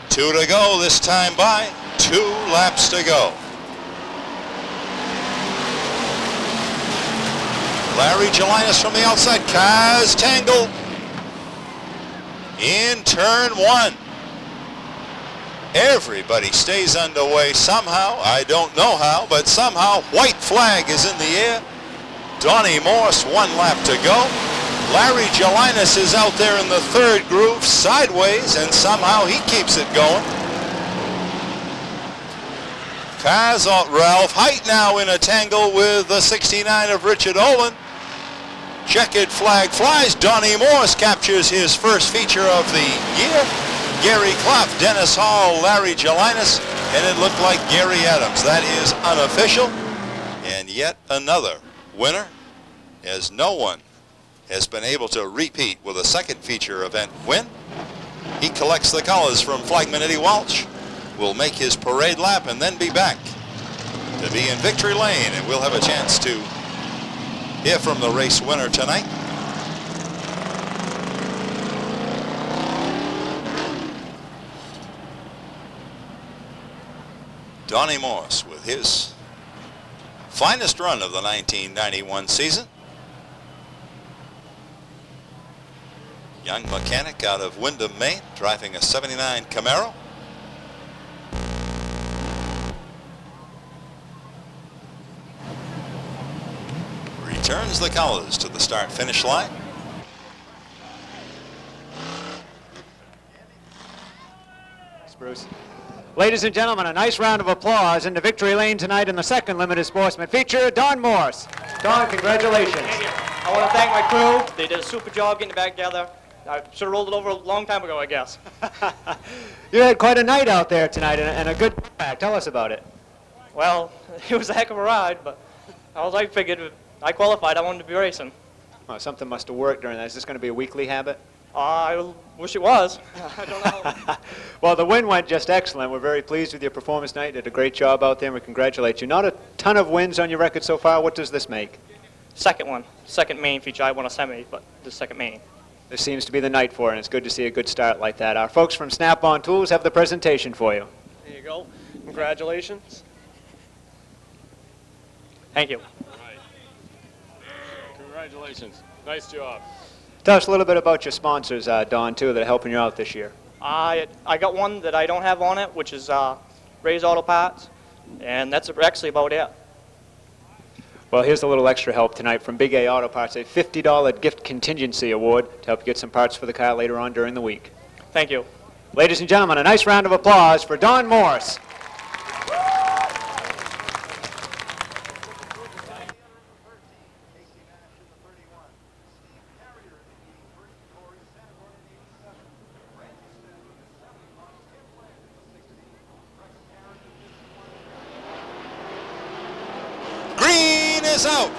Two to go this time by. 2 laps to go. Larry Gelinas from the outside. Cars tangle in turn 1. Everybody stays underway somehow. I don't know how, but somehow white flag is in the air. Donnie Morse 1 lap to go. Larry Gelinas is out there in the 3rd groove sideways, and somehow he keeps it going. Cars on Ralph Height now in a tangle with the 69 of Richard Olin. Checkered flag flies. Donnie Morse captures his first feature of the year. Gary Clough, Dennis Hall, Larry Gelinas, and it looked like Gary Adams. That is unofficial. And yet another winner, as no one has been able to repeat with a second feature event win. He collects the colors from flagman Eddie Walsh, will make his parade lap and then be back to be in victory lane, and we'll have a chance to hear from the race winner tonight. Donnie Morse with his finest run of the 1991 season. Young mechanic out of Windham, Maine, driving a 79 Camaro. Returns the colors to the start-finish line. Thanks, Bruce. Ladies and gentlemen, a nice round of applause in the victory lane tonight in the second limited sportsman feature, Don Morse. Don, congratulations. Thank you. I want to thank my crew. They did a super job getting it back together. I should have rolled it over a long time ago, I guess. You had quite a night out there tonight and a good track. Tell us about it. Well, it was a heck of a ride, but I figured if I qualified, I wanted to be racing. Well, something must have worked during that. Is this going to be a weekly habit? I wish it was. I don't know. Well, the win went just excellent. We're very pleased with your performance tonight. You did a great job out there, and we congratulate you. Not a ton of wins on your record so far. What does this make? Second one. Second main feature. I won a semi, but the second main. This seems to be the night for it, and it's good to see a good start like that. Our folks from Snap-on Tools have the presentation for you. There you go. Congratulations. Thank you. Congratulations. Nice job. Tell us a little bit about your sponsors, Don, too, that are helping you out this year. I got one that I don't have on it, which is Ray's Auto Parts, and that's actually about it. Well, here's a little extra help tonight from Big A Auto Parts, a $50 gift contingency award to help you get some parts for the car later on during the week. Thank you. Ladies and gentlemen, a nice round of applause for Don Morse. Out.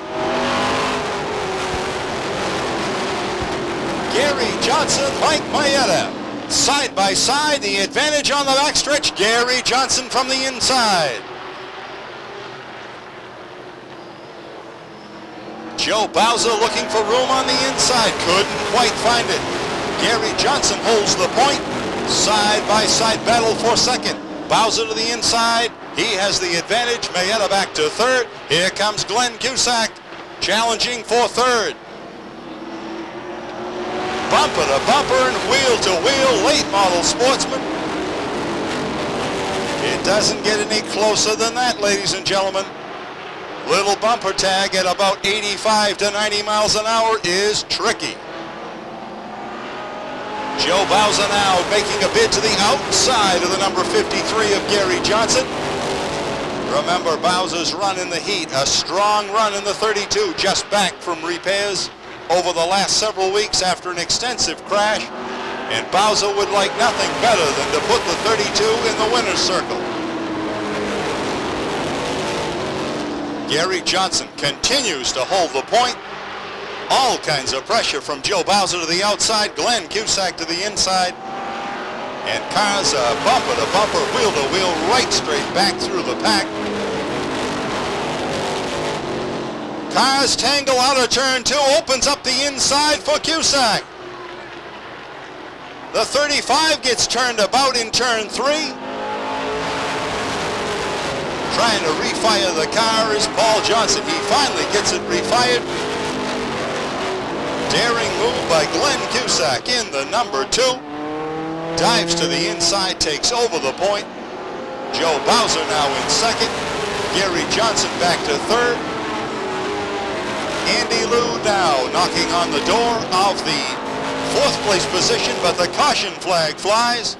Gary Johnson, Mike Mayetta Side by side, the advantage on the backstretch. Gary Johnson from the inside. Joe Bowser looking for room on the inside. Couldn't quite find it. Gary Johnson holds the point. Side by side battle for second. Bowser to the inside. He has the advantage. Mayetta back to third. Here comes Glenn Cusack challenging for third. Bumper to bumper and wheel to wheel. Late Model Sportsman. It doesn't get any closer than that, ladies and gentlemen. Little bumper tag at about 85 to 90 miles an hour is tricky. Joe Bowser now making a bid to the outside of the number 53 of Gary Johnson. Remember Bowser's run in the heat, a strong run in the 32, just back from repairs over the last several weeks after an extensive crash. And Bowser would like nothing better than to put the 32 in the winner's circle. Gary Johnson continues to hold the point. All kinds of pressure from Joe Bowser to the outside, Glenn Cusack to the inside. And cars bumper to bumper, wheel to wheel, right straight back through the pack. Cars tangle out of turn 2, opens up the inside for Cusack. The 35 gets turned about in turn 3. Trying to refire the car is Paul Johnson. He finally gets it refired. Daring move by Glenn Cusack in the number 2. Dives to the inside, takes over the point. Joe Bowser now in second. Gary Johnson back to third. Andy Liu now knocking on the door of the 4th place position, but the caution flag flies.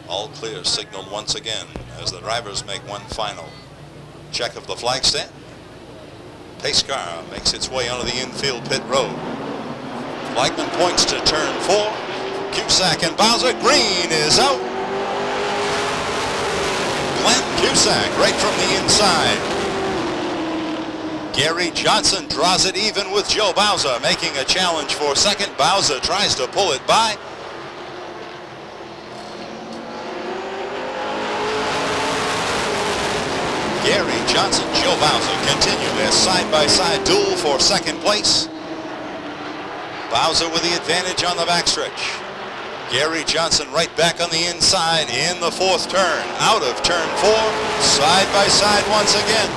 All clear signaled once again as the drivers make one final check of the flag stand. Pace car makes its way onto the infield pit road. Flagman points to turn 4. Cusack and Bowser. Green is out. Glenn Cusack right from the inside. Gary Johnson draws it even with Joe Bowser making a challenge for second. Bowser tries to pull it by. Gary Johnson, Joe Bowser continue their side-by-side duel for second place. Bowser with the advantage on the backstretch. Gary Johnson right back on the inside in the 4th turn. Out of turn 4, side-by-side once again.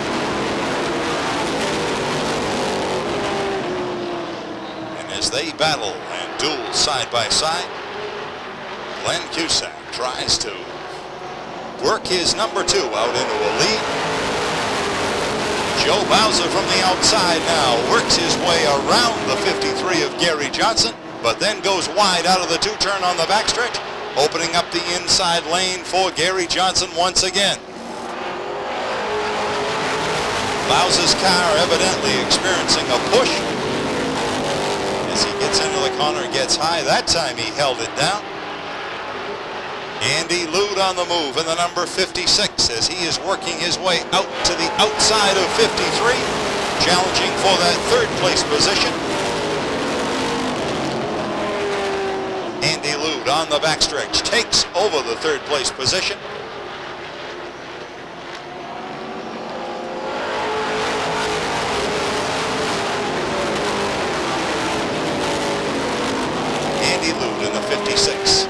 And as they battle and duel side-by-side, Glenn Cusack tries to work his number 2 out into a lead. Joe Bowser from the outside now works his way around the 53 of Gary Johnson, but then goes wide out of the 2-turn on the backstretch, opening up the inside lane for Gary Johnson once again. Bowser's car evidently experiencing a push. As he gets into the corner, gets high. That time he held it down. Andy Liu on the move in the number 56 as he is working his way out to the outside of 53, challenging for that 3rd place position. Andy Liu on the backstretch takes over the 3rd place position. Andy Liu in the 56.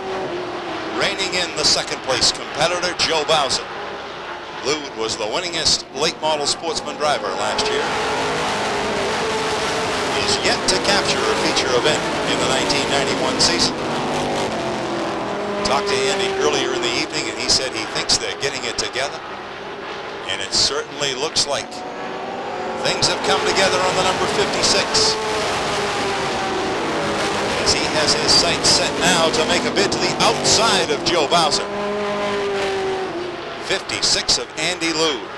Reining in the 2nd place competitor, Joe Bowser. Liu was the winningest late model sportsman driver last year. Is yet to capture a feature event in the 1991 season. Talked to Andy earlier in the evening and he said he thinks they're getting it together. And it certainly looks like Things have come together on the number 56. As he has his sights set now to make a bid to the outside of Joe Bowser. 56 of Andy Lude.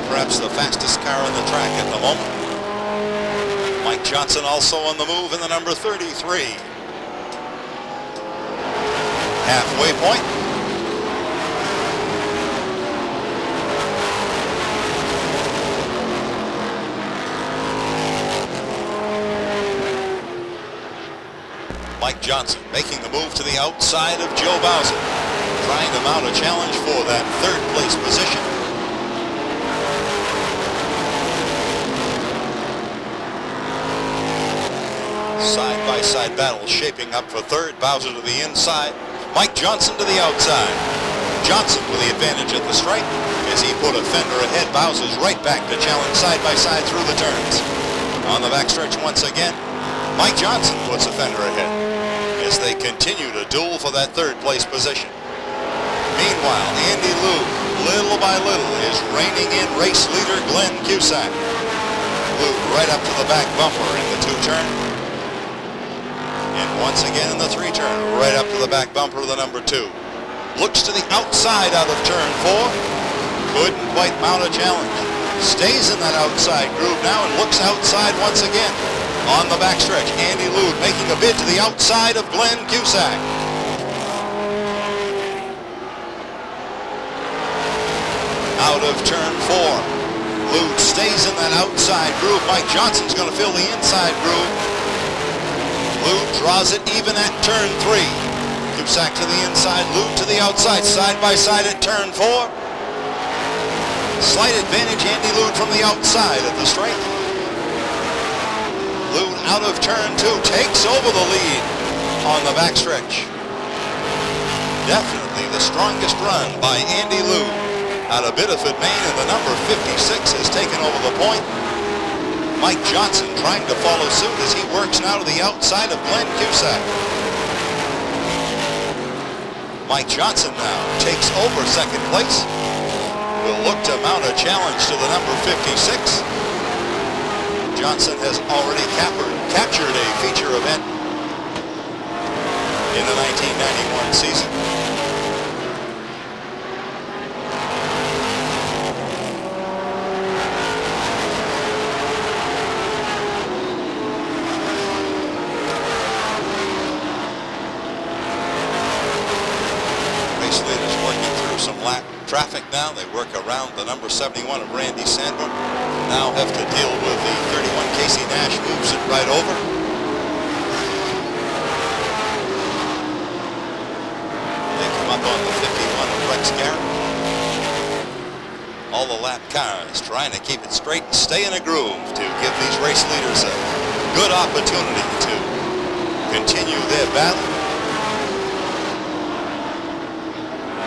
Perhaps the fastest car on the track at the moment. Mike Johnson also on the move in the number 33. Halfway point. Mike Johnson making the move to the outside of Joe Bowser, trying to mount a challenge for that third place position. Side-by-side battle shaping up for third. Bowser to the inside. Mike Johnson to the outside. Johnson with the advantage at the stripe as he put a fender ahead. Bowser's right back to challenge side-by-side through the turns. On the backstretch once again, Mike Johnson puts a fender ahead as they continue to duel for that third place position. Meanwhile, Andy Lude, little by little, is reining in race leader Glenn Cusack. Lude right up to the back bumper in the two-turn. And once again in the three-turn, right up to the back bumper of the number 2. Looks to the outside out of turn 4. Couldn't quite mount a challenge. Stays in that outside groove now and looks outside once again. On the backstretch, Andy Lude making a bid to the outside of Glenn Cusack. Out of turn 4. Lude stays in that outside groove. Mike Johnson's going to fill the inside groove. Lude draws it even at turn 3. Cusack to the inside, Lude to the outside, side-by-side at turn 4. Slight advantage, Andy Lude from the outside at the straight. Lude out of turn 2, takes over the lead on the backstretch. Definitely the strongest run by Andy Lude out of Biddeford, Maine, and the number 56 has taken over the point. Mike Johnson trying to follow suit as he works now to the outside of Glenn Cusack. Mike Johnson now takes over second place. Will look to mount a challenge to the number 56. Johnson has already captured a feature event in the 1991 season. Traffic now. They work around the number 71 of Randy Sandberg. Now have to deal with the 31 Casey Nash, moves it right over. They come up on the 51 of Rex Garrett. All the lap cars trying to keep it straight and stay in a groove to give these race leaders a good opportunity to continue their battle.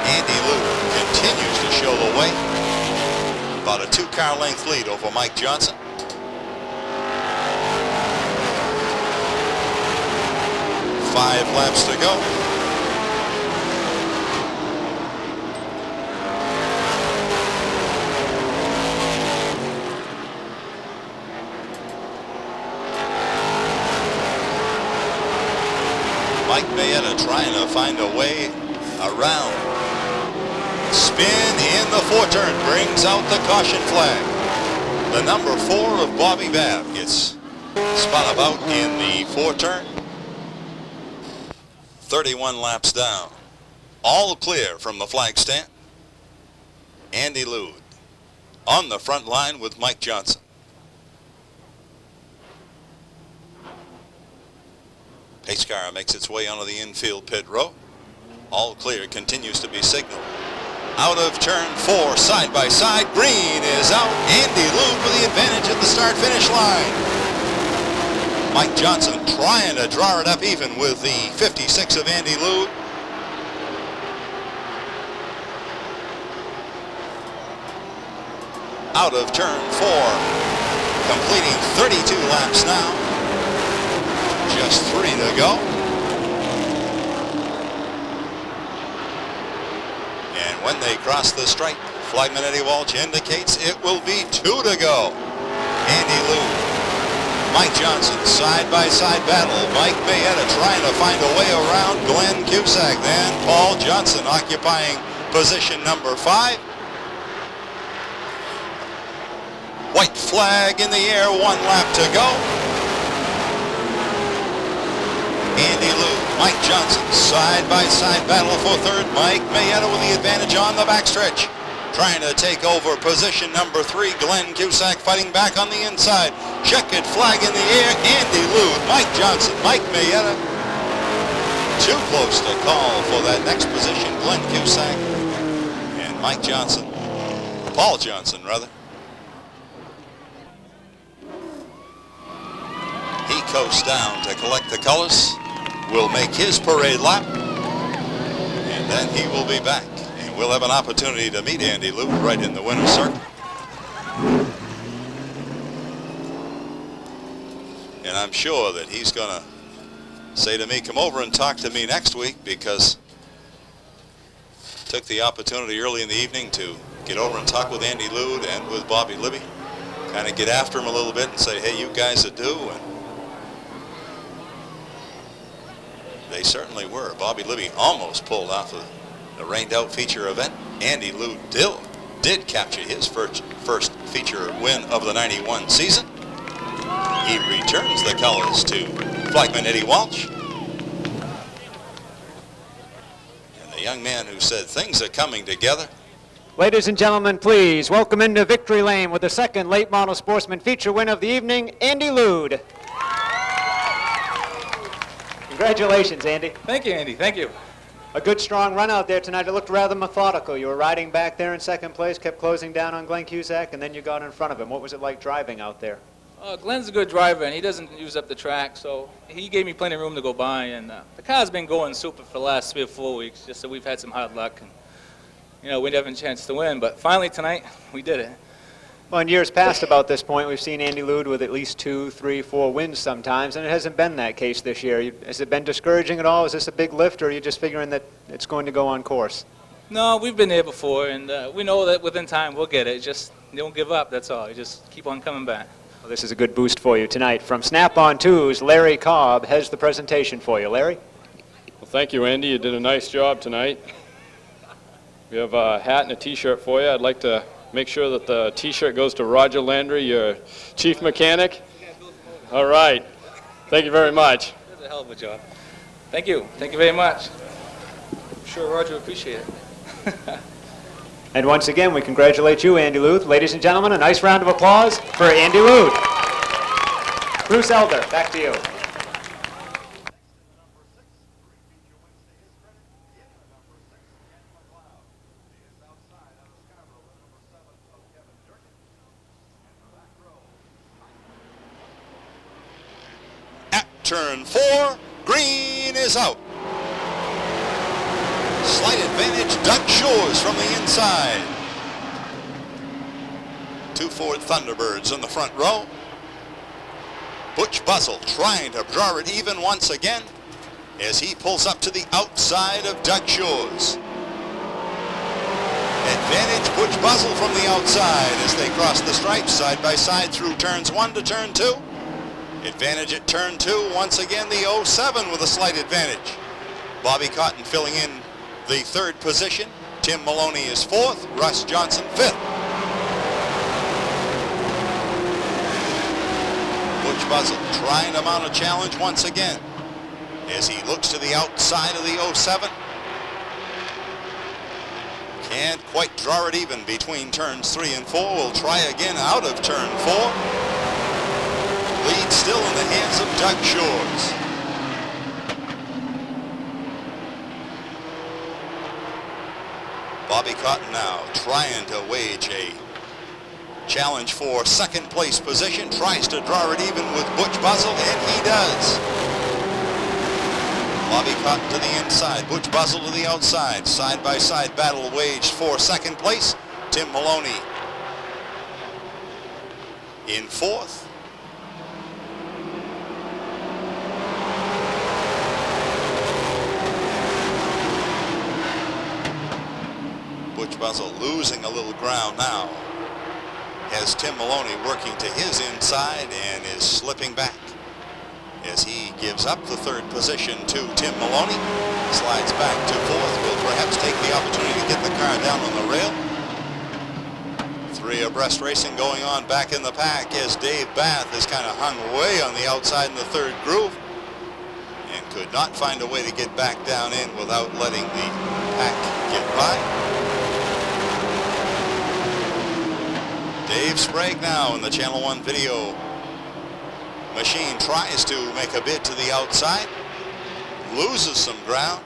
Andy Lude continues to show the way. About a 2-car length lead over Mike Johnson. Five laps to go. Mike Bayetta trying to find a way around. Spin in the 4-turn brings out the caution flag. The number 4 of Bobby Babb gets spun about in the 4-turn. 31 laps down. All clear from the flag stand. Andy Lude on the front line with Mike Johnson. Pace car makes its way onto the infield pit row. All clear continues to be signaled. Out of turn 4, side by side, green is out. Andy Lude with the advantage at the start-finish line. Mike Johnson trying to draw it up even with the 56 of Andy Lude. Out of turn 4, completing 32 laps now. Just 3 to go. And when they cross the stripe, flagman Eddie Walsh indicates it will be 2 to go. Andy Lude, Mike Johnson, side-by-side battle. Mike Mayetta trying to find a way around Glenn Cusack. Then Paul Johnson occupying position number 5. White flag in the air, 1 lap to go. Andy Lude, Mike Johnson, side-by-side battle for 3rd. Mike Mayetta with the advantage on the backstretch. Trying to take over position number 3. Glenn Cusack fighting back on the inside. Checkered flag in the air. Andy Lude, Mike Johnson, Mike Mayetta. Too close to call for that next position. Glenn Cusack and Mike Johnson. Paul Johnson, rather. He coasts down to collect the colors. Will make his parade lap. And then he will be back. We'll have an opportunity to meet Andy Lude right in the winner's circle. And I'm sure that he's going to say to me, come over and talk to me next week, because took the opportunity early in the evening to get over and talk with Andy Lude and with Bobby Libby. Kind of get after him a little bit and say, hey, you guys are due. And they certainly were. Bobby Libby almost pulled off the rained-out feature event. Andy Lude did capture his first feature win of the 91 season. He returns the colors to flagman Eddie Walsh. And the young man who said things are coming together. Ladies and gentlemen, please welcome into victory lane with the 2nd late model sportsman feature win of the evening, Andy Lude. Congratulations, Andy. Thank you, Andy. Thank you. A good, strong run out there tonight. It looked rather methodical. You were riding back there in 2nd place, kept closing down on Glenn Cusack, and then you got in front of him. What was it like driving out there? Glenn's a good driver, and he doesn't use up the track, so he gave me plenty of room to go by. And the car's been going super for the last 3 or 4 weeks, just so we've had some hard luck. And, you know, we didn't have a chance to win, but finally tonight, we did it. Well, in years past about this point, we've seen Andy Lude with at least 2, 3, 4 wins sometimes, and it hasn't been that case this year. Has it been discouraging at all? Is this a big lift, or are you just figuring that it's going to go on course? No, we've been there before, and we know that within time we'll get it. Just don't give up, that's all. You just keep on coming back. Well, this is a good boost for you tonight. From Snap-on 2's, Larry Cobb has the presentation for you. Larry? Well, thank you, Andy. You did a nice job tonight. We have a hat and a T-shirt for you. I'd like to make sure that the T-shirt goes to Roger Landry, your chief mechanic. All right. Thank you very much. That's a hell of a job. Thank you. Thank you very much. I'm sure Roger will appreciate it. And once again, we congratulate you, Andy Lude. Ladies and gentlemen, a nice round of applause for Andy Lude. Bruce Elder, back to you. Turn 4, green is out. Slight advantage, Doug Shores from the inside. 2 Ford Thunderbirds in the front row. Butch Buzzell trying to draw it even once again as he pulls up to the outside of Doug Shores. Advantage, Butch Buzzell from the outside as they cross the stripes side by side through turns 1 to turn 2. Advantage at turn 2, once again the 07 with a slight advantage. Bobby Cotton filling in the 3rd position. Tim Maloney is 4th, Russ Johnson 5th. Butch Buzzell trying to mount a challenge once again as he looks to the outside of the 07. Can't quite draw it even between turns 3 and 4. We'll try again out of turn 4. Lead still in the hands of Doug Shores. Bobby Cotton now trying to wage a challenge for second place position, tries to draw it even with Butch Buzzell, and he does. Bobby Cotton to the inside, Butch Buzzell to the outside. Side-by-side battle waged for second place. Tim Maloney in fourth. Butch Buzzell losing a little ground now as Tim Maloney working to his inside and is slipping back as he gives up the third position to Tim Maloney. Slides back to fourth, will perhaps take the opportunity to get the car down on the rail. Three abreast racing going on back in the pack as Dave Bath is kind of hung way on the outside in the third groove and could not find a way to get back down in without letting the pack get by. Dave Sprague now in the Channel One video machine tries to make a bid to the outside, loses some ground,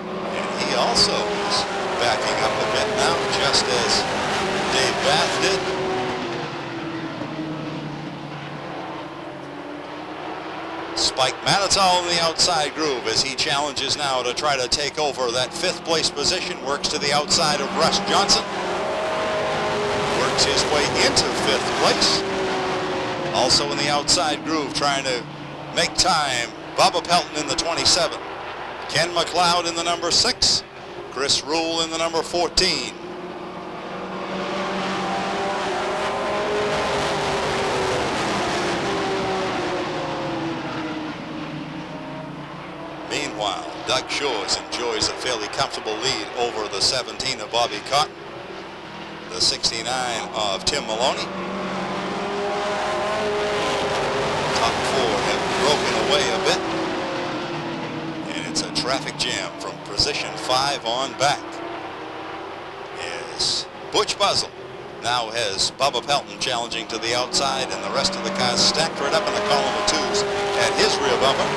and he also is backing up a bit now, just as Dave Bath did. Spike Manitow in the outside groove as he challenges now to try to take over that fifth place position, works to the outside of Russ Johnson. Works his way into fifth place. Also in the outside groove trying to make time, Bubba Pelton in the 27. Ken McLeod in the number 6. Chris Rule in the number 14. Meanwhile, Doug Shores enjoys a fairly comfortable lead over the 17 of Bobby Cotton, the 69 of Tim Maloney. Top four have broken away a bit, and it's a traffic jam from position 5 on back as Butch Buzzell now has Bubba Pelton challenging to the outside, and the rest of the cars stacked right up in the column of twos at his rear bumper.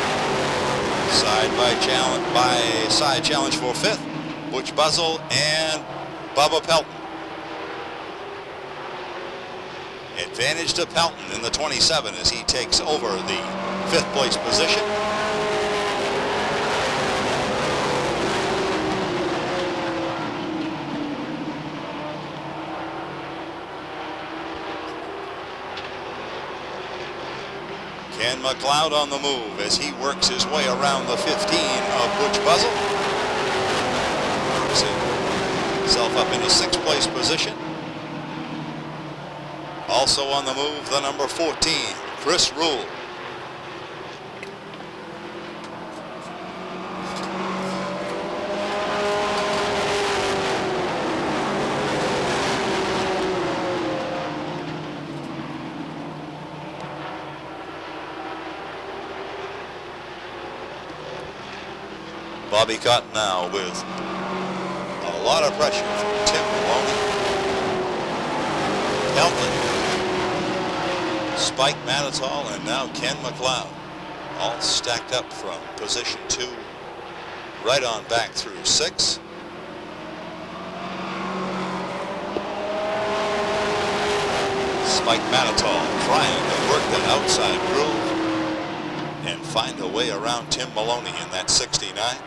Side challenge for fifth, Butch Buzzell and Bubba Pelton. Advantage to Pelton in the 27 as he takes over the fifth place position. Ken McLeod on the move as he works his way around the 15 of Butch Buzzell. Works himself up into sixth place position. Also on the move, the number 14, Chris Rule. Bobby Cotton now with a lot of pressure from Tim Maloney. Pelton, Spike Manitow, and now Ken McLeod, all stacked up from position 2 right on back through 6. Spike Manitow trying to work that outside groove and find a way around Tim Maloney in that 69.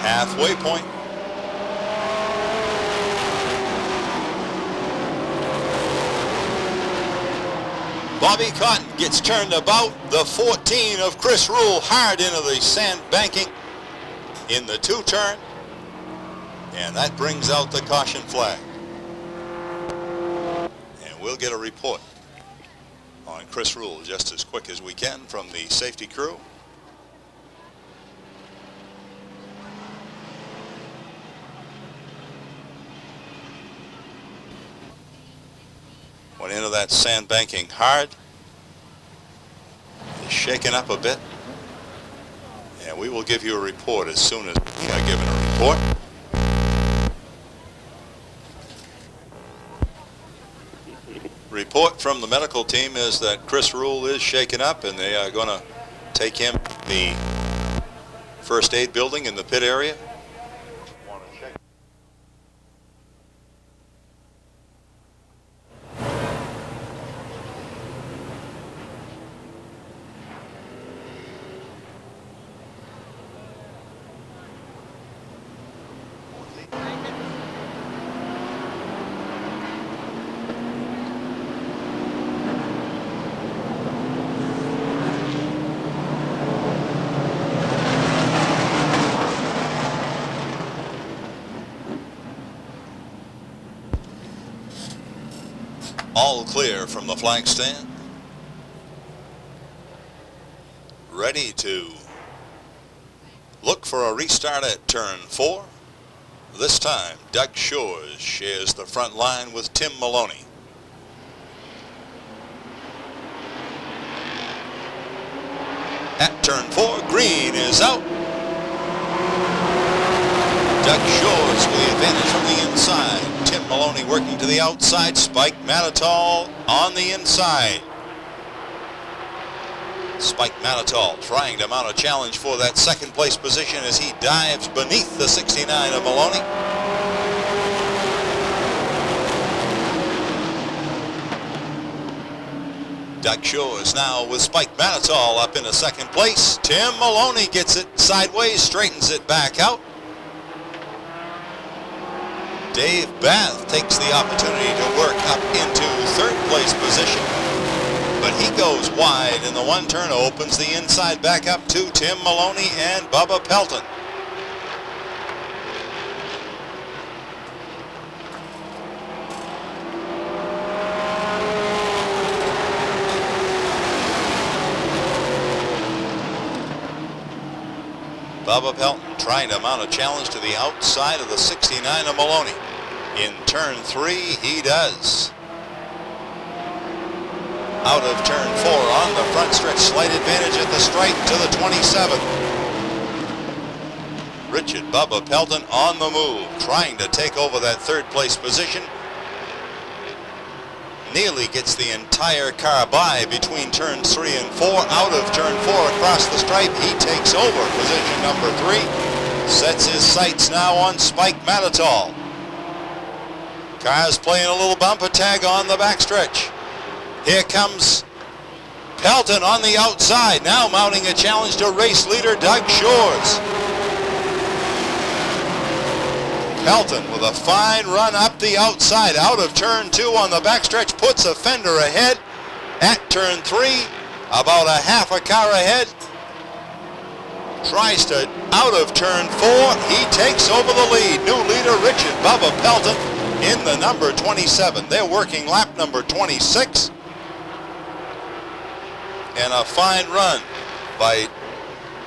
Halfway point. Bobby Cotton gets turned about. The 14 of Chris Rule hard into the sand banking in the 2-turn. And that brings out the caution flag. And we'll get a report on Chris Rule just as quick as we can from the safety crew. Went into that sand banking hard. He's shaken up a bit. And we will give you a report as soon as we are given a report. Report from the medical team is that Chris Rule is shaken up and they are going to take him to the first aid building in the pit area. All clear from the flag stand. Ready to look for a restart at turn 4. This time, Doug Shores shares the front line with Tim Maloney. At turn 4, green is out. Doug Shores with the advantage from the inside. Tim Maloney working to the outside. Spike Manitoul on the inside. Spike Manitoul trying to mount a challenge for that second place position as he dives beneath the 69 of Maloney. Doug Shores now with Spike Manitoul up into second place. Tim Maloney gets it sideways, straightens it back out. Dave Bath takes the opportunity to work up into third place position, but he goes wide in the one turn, opens the inside back up to Tim Maloney and Bubba Pelton. Bubba Pelton trying to mount a challenge to the outside of the 69 of Maloney. In turn 3, he does. Out of turn 4 on the front stretch, slight advantage at the stripe to the 27. Richard Bubba Pelton on the move, trying to take over that third place position. Nearly gets the entire car by between turns 3 and 4. Out of turn 4 across the stripe, he takes over position number 3. Sets his sights now on Spike Manitoul. Car's playing a little bumper tag on the backstretch. Here comes Pelton on the outside, now mounting a challenge to race leader Doug Shores. Pelton with a fine run up the outside, out of turn 2 on the backstretch, puts a fender ahead. At turn 3, about a half a car ahead. Tries to out of turn 4, he takes over the lead. New leader Richard Bubba Pelton in the number 27. They're working lap number 26. And a fine run by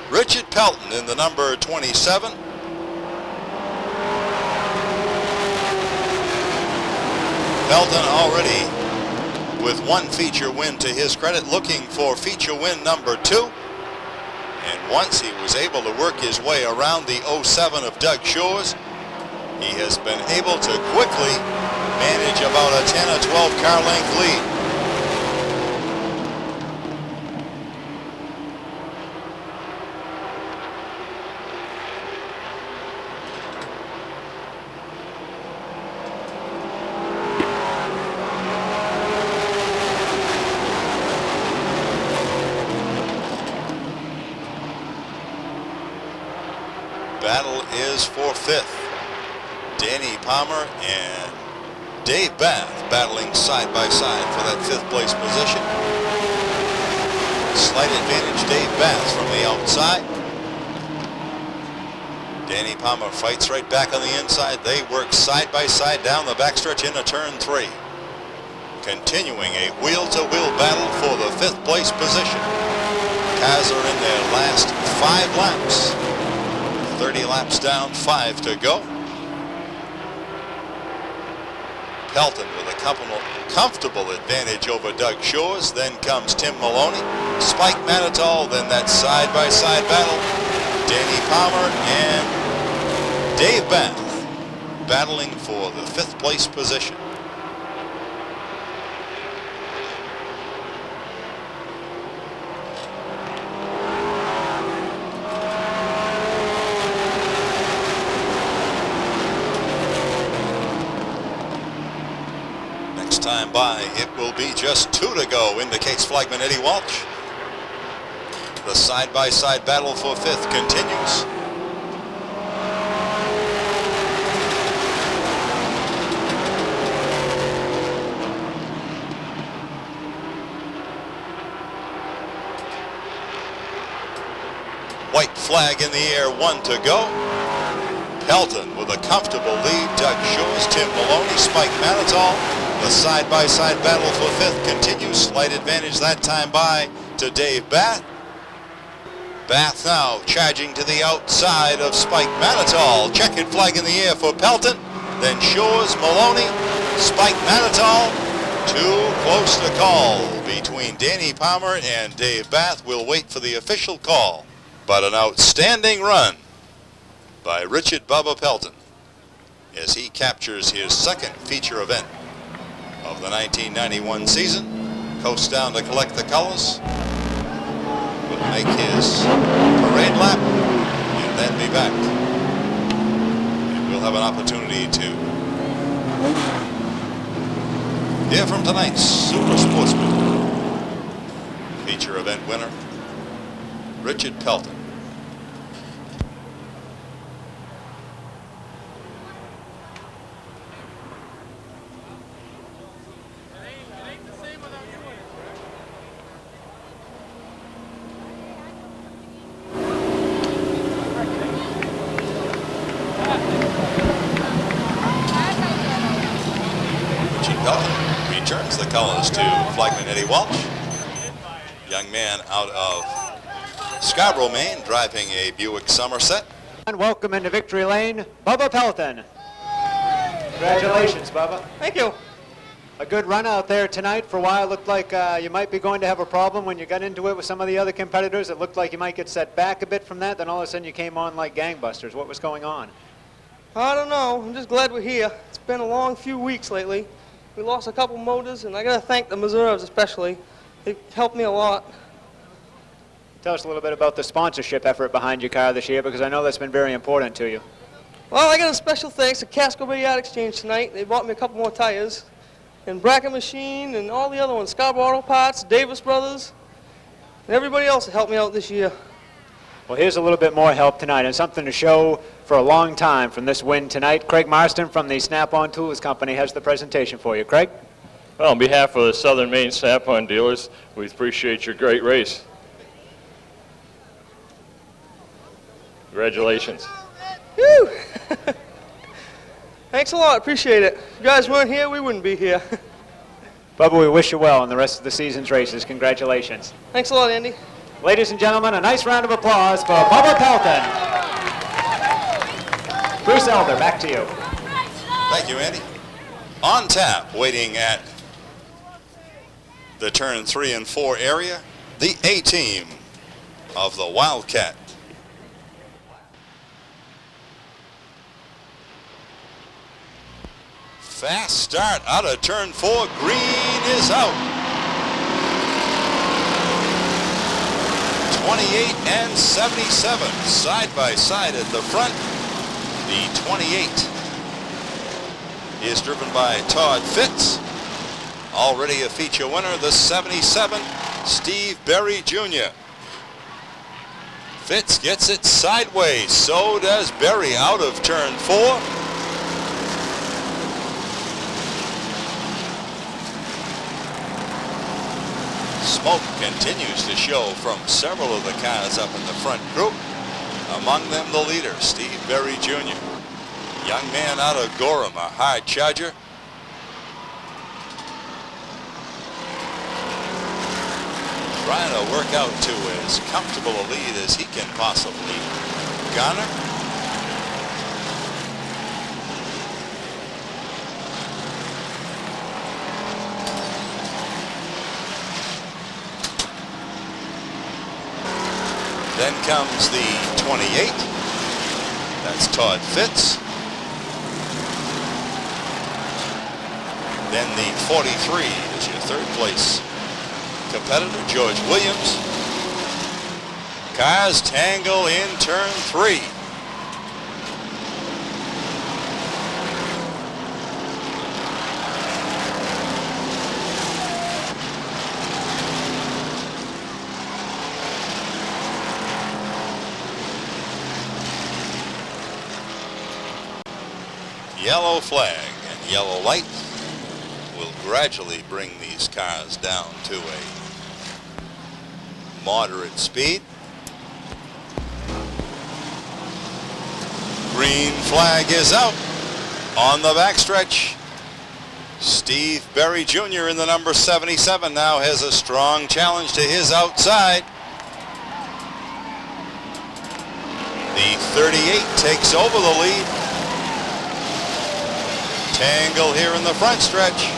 Richard Pelton in the number 27. Pelton already with one feature win to his credit, looking for feature win number 2. And once he was able to work his way around the 07 of Doug Shores, he has been able to quickly manage about a 10 or 12 car length lead. Battle is for 5th. Danny Palmer and Dave Bath battling side by side for that 5th place position. Slight advantage Dave Bath from the outside. Danny Palmer fights right back on the inside. They work side by side down the backstretch into turn 3. Continuing a wheel-to-wheel battle for the 5th place position. Cars are in their last 5 laps. 30 laps down, 5 to go. Pelton with a comfortable advantage over Doug Shores. Then comes Tim Maloney, Spike Manitoul, then that side-by-side battle. Danny Palmer and Dave Bath battling for the 5th place position. time by. It will be just 2 to go, indicates flagman Eddie Walsh. The side-by-side battle for 5th continues. White flag in the air, 1 to go. Pelton with a comfortable lead. Doug Shores, Tim Maloney, Spike Manitoul. The side-by-side battle for 5th continues. Slight advantage that time by to Dave Bath. Bath now charging to the outside of Spike Manitoul. Checkered flag in the air for Pelton. Then Shores, Maloney, Spike Manitoul. Too close to call between Danny Palmer and Dave Bath. We'll wait for the official call. But an outstanding run by Richard Bubba Pelton as he captures his 2nd feature event of the 1991 season. Coasts down to collect the colors. Will make his parade lap and then be back. And we'll have an opportunity to hear from tonight's Super Sportsman. Feature event winner, Richard Pelton. Returns the colors to flagman Eddie Walsh. Young man out of Scarborough, Maine, driving a Buick Somerset. And welcome into victory lane, Bubba Pelton. Congratulations, Bubba. Thank you. A good run out there tonight. For a while, it looked like you might be going to have a problem when you got into it with some of the other competitors. It looked like you might get set back a bit from that. Then all of a sudden, you came on like gangbusters. What was going on? I don't know. I'm just glad we're here. It's been a long few weeks lately. We lost a couple motors, and I got to thank the Missourians especially. They helped me a lot. Tell us a little bit about the sponsorship effort behind your car this year, because I know that's been very important to you. Well, I got a special thanks to Casco Bay Yard Exchange tonight. They bought me a couple more tires. And Bracket Machine and all the other ones, Scarborough Auto Parts, Davis Brothers, and everybody else that helped me out this year. Well, here's a little bit more help tonight, and something to show for a long time from this win tonight. Craig Marston from the Snap-on Tools Company has the presentation for you. Craig? Well, on behalf of the Southern Maine Snap-on dealers, we appreciate your great race. Congratulations. Woo! Thanks a lot. Appreciate it. If you guys weren't here, we wouldn't be here. Bubba, we wish you well in the rest of the season's races. Congratulations. Thanks a lot, Andy. Ladies and gentlemen, a nice round of applause for Bubba Pelton. Bruce Elder, back to you. Thank you, Andy. On tap, waiting at the turn 3 and 4 area, the A-Team of the Wildcat. Fast start out of turn 4. Green is out. 28 and 77 side by side at the front. The 28 is driven by Todd Fitz. Already a feature winner, the 77, Steve Berry Jr. Fitz gets it sideways. So does Berry out of turn 4. Smoke continues to show from several of the cars up in the front group. Among them the leader, Steve Berry Jr. Young man out of Gorham, a hard charger. Trying to work out to as comfortable a lead as he can possibly garner. Then comes the 28. That's Todd Fitz. Then the 43 is your third place competitor, George Williams. Cars tangle in turn 3. yellow flag and yellow light will gradually bring these cars down to a moderate speed. Green flag is out on the backstretch. Steve Berry Jr. in the number 77 now has a strong challenge to his outside. The 38 takes over the lead. Tangle here in the front stretch.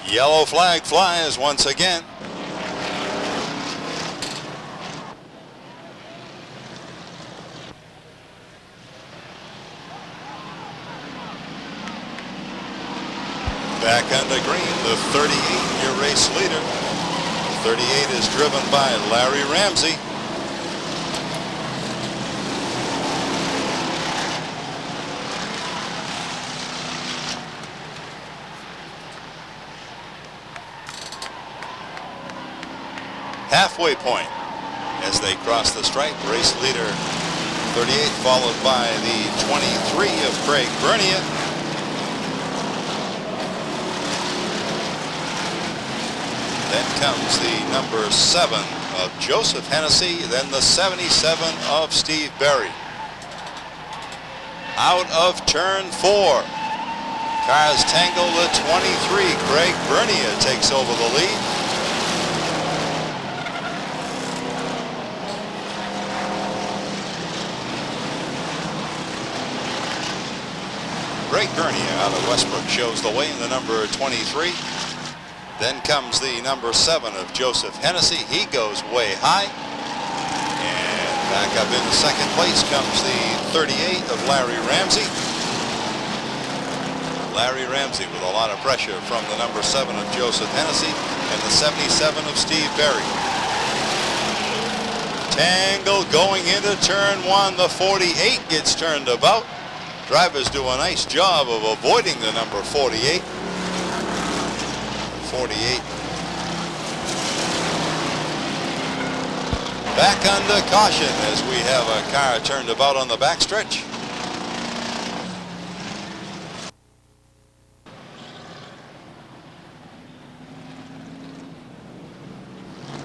Yellow flag flies once again. Back under green, the 38, your race leader. 38 is driven by Larry Ramsey. Halfway point as they cross the stripe. Race leader 38 followed by the 23 of Craig Bernier. Then comes the number 7 of Joseph Hennessy, then the 77 of Steve Berry. Out of turn 4. Cars tangle. The 23, Craig Bernier, takes over the lead. Craig Bernier out of Westbrook shows the way in the number 23. Then comes the number 7 of Joseph Hennessy. He goes way high. And back up into second place comes the 38 of Larry Ramsey. Larry Ramsey with a lot of pressure from the number 7 of Joseph Hennessy and the 77 of Steve Berry. Tangle going into turn 1. The 48 gets turned about. Drivers do a nice job of avoiding the number 48. 48 back under caution as we have a car turned about on the backstretch.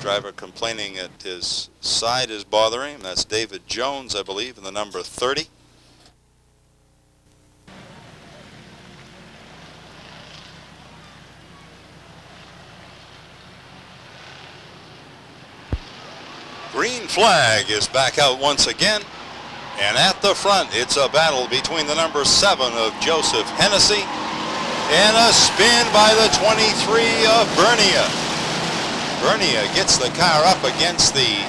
Driver complaining that his side is bothering him. That's David Jones, I believe, in the number 30. Green flag is back out once again, and at the front it's a battle between the number 7 of Joseph Hennessy and a spin by the 23 of Bernier. Bernier gets the car up against the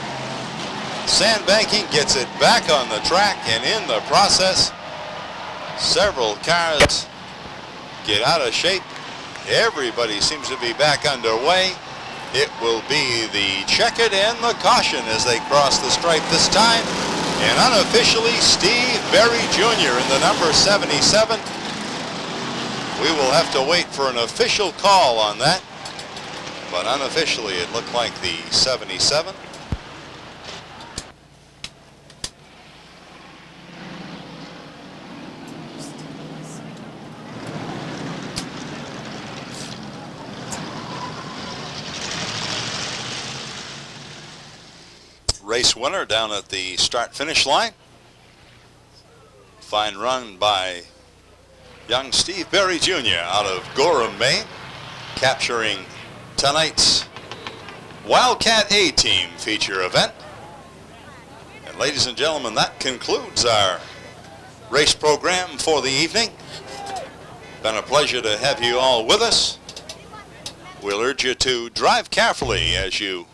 sandbanking, gets it back on the track, and in the process several cars get out of shape. Everybody seems to be back underway. It will be the checkered and the caution as they cross the stripe this time. And unofficially, Steve Berry Jr. in the number 77. We will have to wait for an official call on that. But unofficially, it looked like the 77. Race winner down at the start-finish line. Fine run by young Steve Berry Jr. out of Gorham, Maine, capturing tonight's Wildcat A-Team feature event. And ladies and gentlemen, that concludes our race program for the evening. Been a pleasure to have you all with us. We'll urge you to drive carefully as you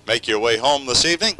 make your way home this evening.